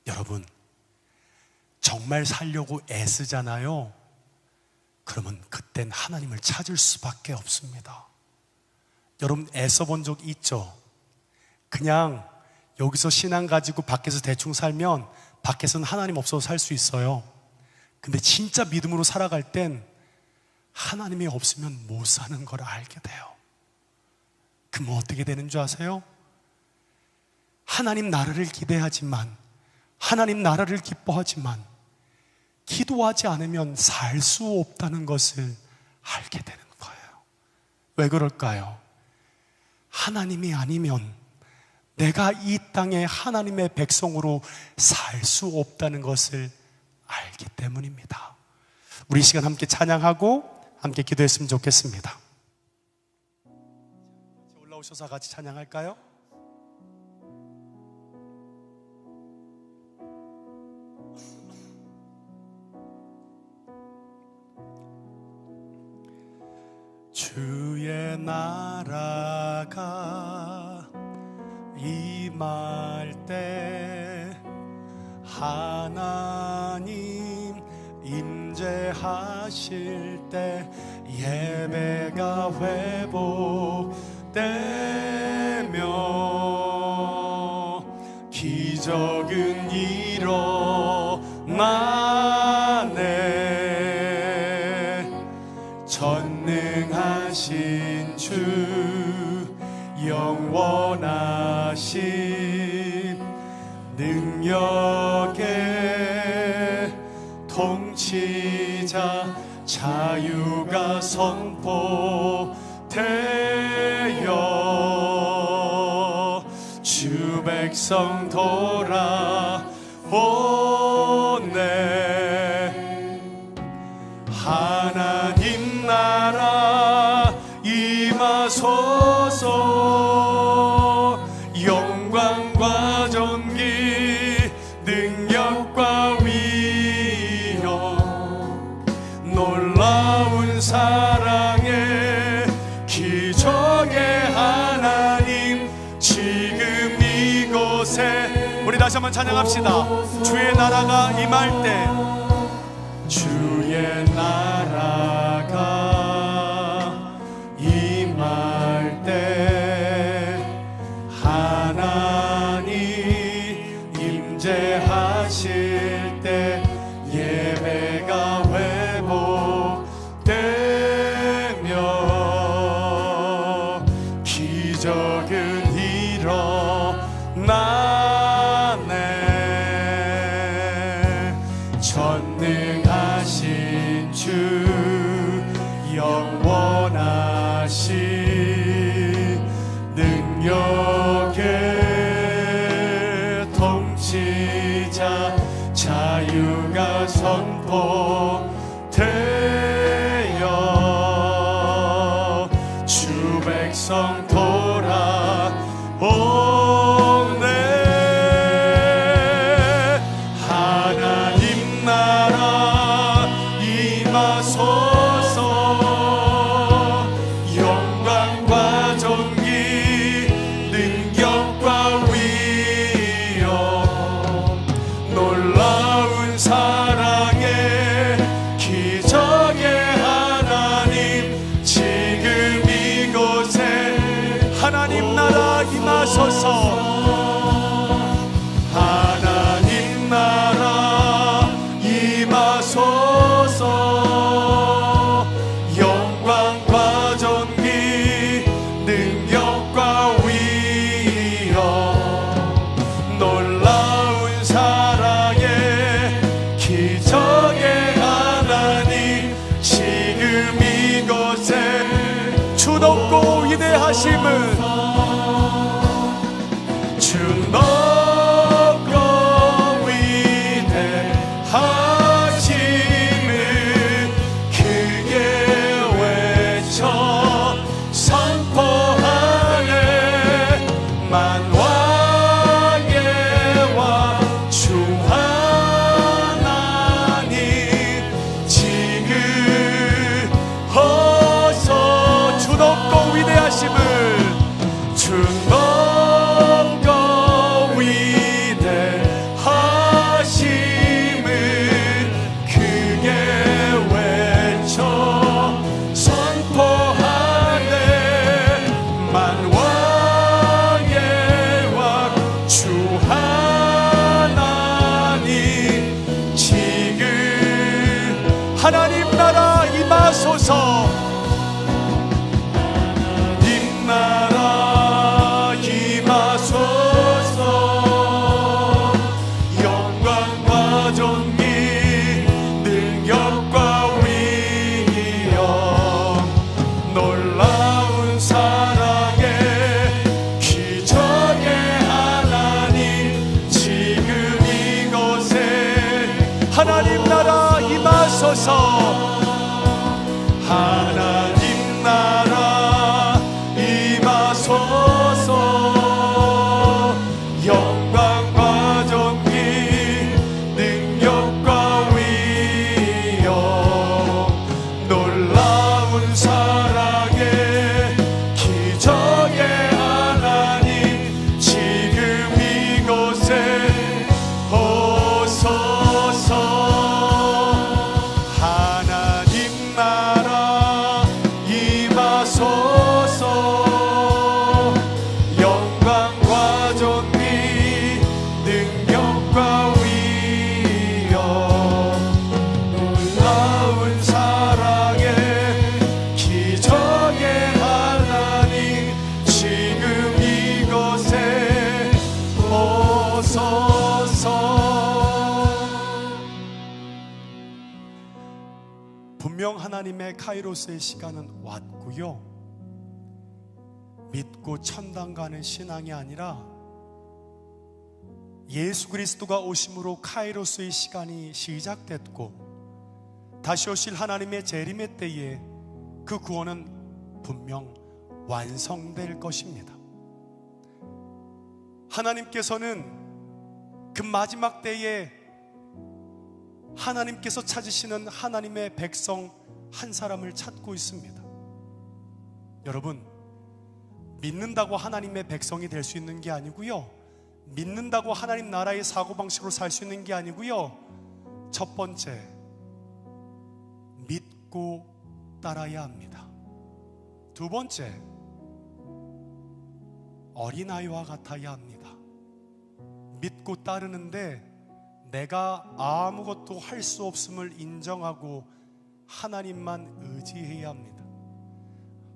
여러분, 정말 살려고 애쓰잖아요. 그러면 그땐 하나님을 찾을 수밖에 없습니다. 여러분, 애써본 적 있죠? 그냥 여기서 신앙 가지고 밖에서 대충 살면 밖에서는 하나님 없어서 살 수 있어요. 근데 진짜 믿음으로 살아갈 땐 하나님이 없으면 못 사는 걸 알게 돼요. 그럼 어떻게 되는 줄 아세요? 하나님 나라를 기대하지만, 하나님 나라를 기뻐하지만 기도하지 않으면 살 수 없다는 것을 알게 되는 거예요. 왜 그럴까요? 하나님이 아니면 내가 이 땅에 하나님의 백성으로 살 수 없다는 것을 알기 때문입니다. 우리 이 시간 함께 찬양하고 함께 기도했으면 좋겠습니다. 올라오셔서 같이 찬양할까요? 주의 나라가 임할 때 하나님 임재하실 때 예배가 회복되며 기적은 일어나네. 전능하신 주 영원하신 능력의 통치자 자유가 선포되어 주 백성 돌아오네. 하나님 나라 임하소서. 영광과 존귀 능력과 위엄 놀라운 사랑의 기적의 하나님 지금 이곳에 우리 다시 한번 찬양합시다. 주의 나라가 임할 때 주의 나라가 임할 때 하나님 임재하실 때 예배가 회복되며 기적은 일어나네. 전능하신 주 영원하신 능력의 통치자 자유가 선포되어 주 백성 돌아오네. 하나님 나라 임하소서. 영광과 존귀 능력과 위엄 놀라운 사랑의 임하소서. 하나님 나라 임하소서. 영광과 존귀 능력과 위엄 놀라운 사랑의 기적의 하나님 지금 이곳에 오소서. 하나님 나라 임하소서. 영광과 존귀 능력과 위엄 놀라운 사랑의 기적의 하나님 지금 이곳에 오소서. 분명 하나님의 카이로스의 시간은 왔고요, 믿고 천당 가는 신앙이 아니라 예수 그리스도가 오심으로 카이로스의 시간이 시작됐고, 다시 오실 하나님의 재림의 때에 그 구원은 분명 완성될 것입니다. 하나님께서는 그 마지막 때에 하나님께서 찾으시는 하나님의 백성 한 사람을 찾고 있습니다. 여러분, 믿는다고 하나님의 백성이 될 수 있는 게 아니고요, 믿는다고 하나님 나라의 사고방식으로 살 수 있는 게 아니고요, 첫 번째, 믿고 따라야 합니다. 두 번째, 어린아이와 같아야 합니다. 믿고 따르는데 내가 아무것도 할 수 없음을 인정하고 하나님만 의지해야 합니다.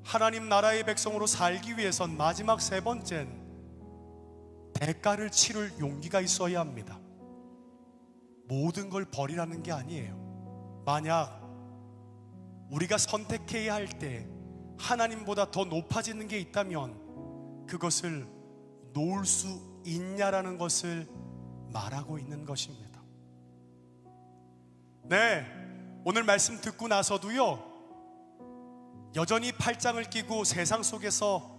하나님 나라의 백성으로 살기 위해선 마지막 세 번째는 대가를 치를 용기가 있어야 합니다. 모든 걸 버리라는 게 아니에요. 만약 우리가 선택해야 할 때 하나님보다 더 높아지는 게 있다면 그것을 놓을 수 있냐라는 것을 말하고 있는 것입니다. 네, 오늘 말씀 듣고 나서도요, 여전히 팔짱을 끼고 세상 속에서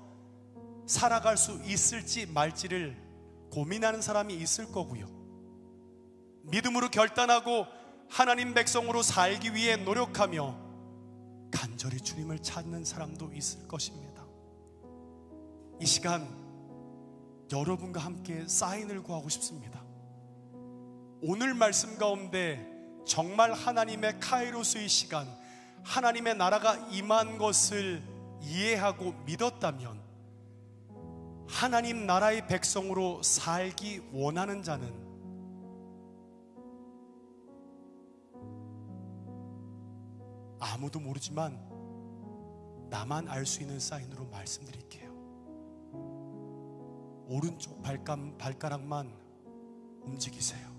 살아갈 수 있을지 말지를 고민하는 사람이 있을 거고요, 믿음으로 결단하고 하나님 백성으로 살기 위해 노력하며 간절히 주님을 찾는 사람도 있을 것입니다. 이 시간 여러분과 함께 사인을 구하고 싶습니다. 오늘 말씀 가운데 정말 하나님의 카이로스의 시간, 하나님의 나라가 임한 것을 이해하고 믿었다면 하나님 나라의 백성으로 살기 원하는 자는 아무도 모르지만 나만 알 수 있는 사인으로 말씀드릴게요. 오른쪽 발가락만 움직이세요.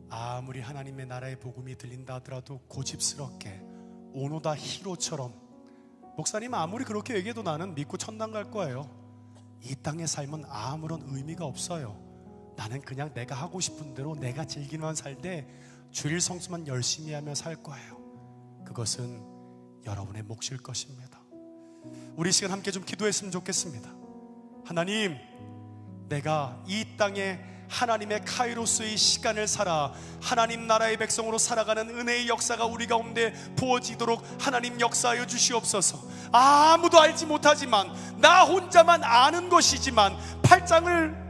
아무리 하나님의 나라의 복음이 들린다 하더라도 고집스럽게 오노다 히로처럼, 목사님 아무리 그렇게 얘기해도 나는 믿고 천당 갈 거예요, 이 땅의 삶은 아무런 의미가 없어요, 나는 그냥 내가 하고 싶은 대로 내가 즐기면 살되 주일 성수만 열심히 하며 살 거예요. 그것은 여러분의 몫일 것입니다. 우리 시간 함께 좀 기도했으면 좋겠습니다. 하나님, 내가 이 땅에 하나님의 카이로스의 시간을 살아 하나님 나라의 백성으로 살아가는 은혜의 역사가 우리 가운데 부어지도록 하나님 역사하여 주시옵소서. 아무도 알지 못하지만 나 혼자만 아는 것이지만 팔짱을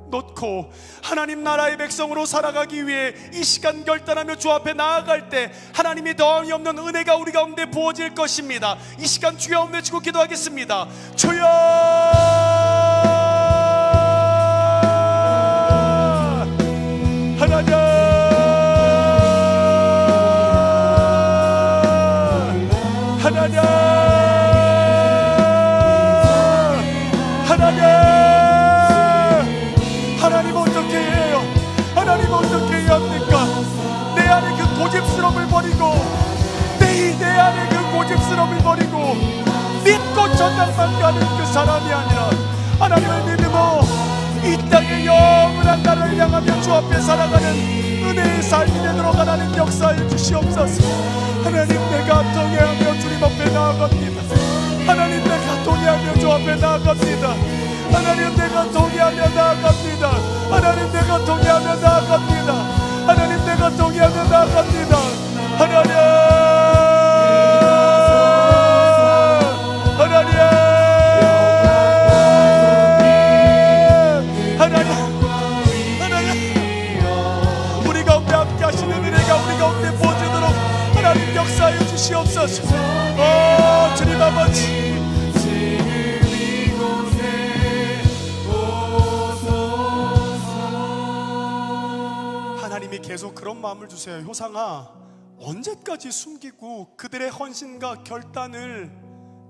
놓고 하나님 나라의 백성으로 살아가기 위해 이 시간 결단하며 주 앞에 나아갈 때 하나님이 더함이 없는 은혜가 우리 가운데 부어질 것입니다. 이 시간 주여 한번 외치고 기도하겠습니다. 주여, 하나님, 하나님, 하나님, 하나님 어떻게 해요? 하나님 어떻게 해야 합니까? 내 안에 그 고집스러움을 버리고 내 안에 그 고집스러움을 버리고 믿고 전당만 가는 그 사람이 아니라 하나님을 믿음으로 이 땅의 영원한 나라를 향하며 주 앞에 살아가는 은혜의 삶이 되도록 하나님 역사해 주시옵소서. 하나님, 내가 동의하며 주님 앞에 나아갑니다. 하나님, 내가 동의하며 주 앞에 나아갑니다. 하나님, 내가 동의하며 나아갑니다. 하나님, 내가 동의하며 나아갑니다. 하나님, 내가 동의하며 나아갑니다. 하나님, 하나님, 하나님, 우리 가운데 함께 하시는 은혜가 우리 가운데 부어지도록 하나님 역사해 주시옵소서. 주님 아버지, 하나님이 계속 그런 마음을 주세요. 효상아, 언제까지 숨기고 그들의 헌신과 결단을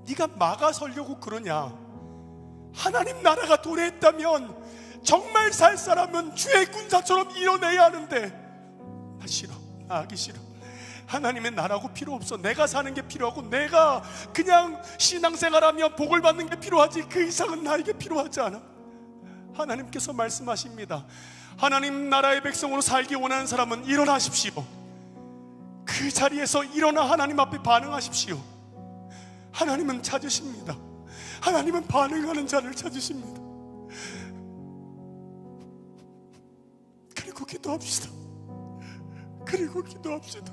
네가 막아서려고 그러냐? 하나님 나라가 도래했다면 정말 살 사람은 주의 군사처럼 일어나야 하는데 나 싫어, 나 하기 싫어. 하나님의 나라고 필요 없어. 내가 사는 게 필요하고 내가 그냥 신앙생활하며 복을 받는 게 필요하지 그 이상은 나에게 필요하지 않아. 하나님께서 말씀하십니다. 하나님 나라의 백성으로 살기 원하는 사람은 일어나십시오. 그 자리에서 일어나 하나님 앞에 반응하십시오. 하나님은 찾으십니다. 하나님은 반응하는 자를 찾으십니다. 그리고 기도합시다. 그리고 기도합시다.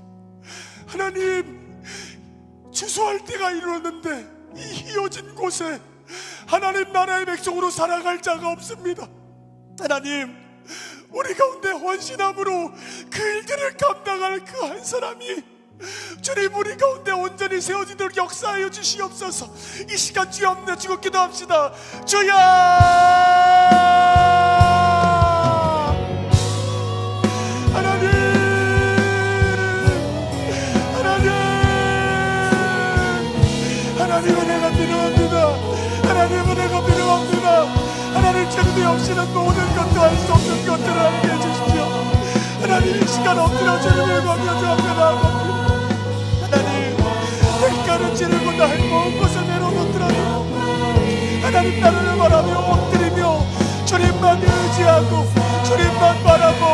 하나님, 추수할 때가 이르렀는데 이 희어진 곳에 하나님 나라의 백성으로 살아갈 자가 없습니다. 하나님, 우리 가운데 헌신함으로 그 일들을 감당할 그 한 사람이 주님 우리 가운데 온전히 세워지도록 역사하여 주시옵소서. 이 시간 주여 없는 주고 기도합시다. 주여, 하나님, 하나님, 하나님 은혜가 필요합니다. 하나님 은혜가 필요합니다. 하나님, 제주도 역시는 모든 것도 할 수 없는 것들을 알게 해주십시오. 하나님, 이 시간 엎드려 주님을 거며 주 앞에 나아갑니다. 하나님, 대가를 지르고 나의 먼 곳에 내려놓더라도 하나님 나라를 바라며 엎드리며 주님만 의지하고 주님만 바라고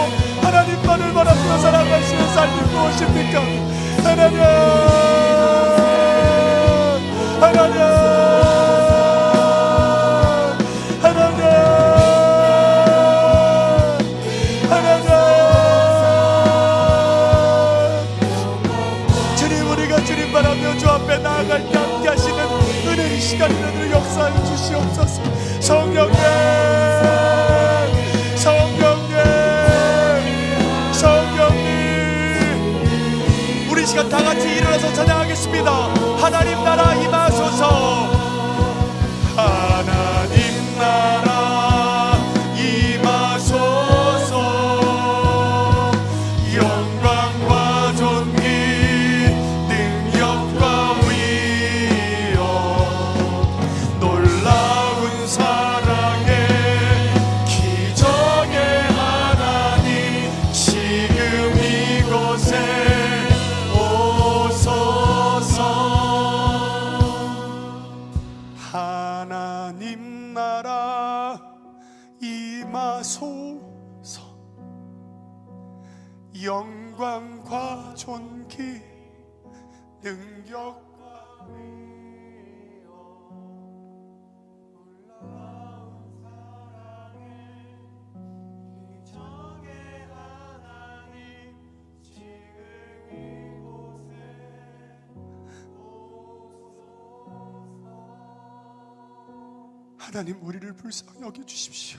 하나님만을 바라며 살아가시는 삶이 무엇입니까? 하나님, 하나님, 나아갈 때 함께 하시는 은혜의 시간이라도 역사하여 주시옵소서. 성령님, 성령님, 성령님, 우리 시간 다 같이 일어나서 찬양하겠습니다. 하나님 나라 임하소서. 하나님 나라 임하소서. 영광과 존귀 영광과 존귀 능력과 위엄 놀라운 사랑에 기적의 하나님 지금 이곳에 오소서. 하나님, 우리를 불쌍히 여겨주십시오.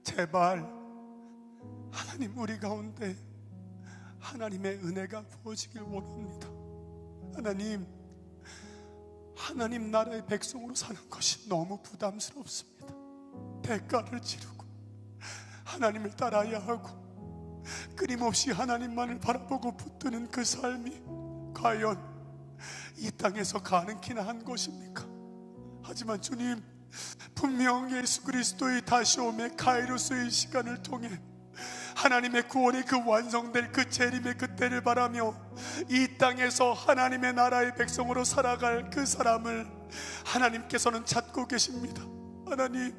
제발 하나님, 우리 가운데 하나님의 은혜가 부어지길 원합니다. 하나님, 하나님 나라의 백성으로 사는 것이 너무 부담스럽습니다. 대가를 치르고 하나님을 따라야 하고 끊임없이 하나님만을 바라보고 붙드는 그 삶이 과연 이 땅에서 가능키나 한 것입니까? 하지만 주님, 분명 예수 그리스도의 다시 오매 카이로스의 시간을 통해 하나님의 구원이 그 완성될 그 재림의 그때를 바라며 이 땅에서 하나님의 나라의 백성으로 살아갈 그 사람을 하나님께서는 찾고 계십니다. 하나님,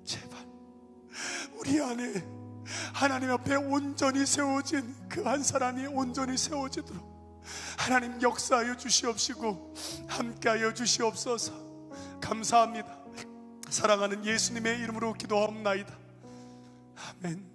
제발 우리 안에 하나님 앞에 온전히 세워진 그 한 사람이 온전히 세워지도록 하나님 역사하여 주시옵시고 함께하여 주시옵소서. 감사합니다. 사랑하는 예수님의 이름으로 기도하옵나이다. 아멘.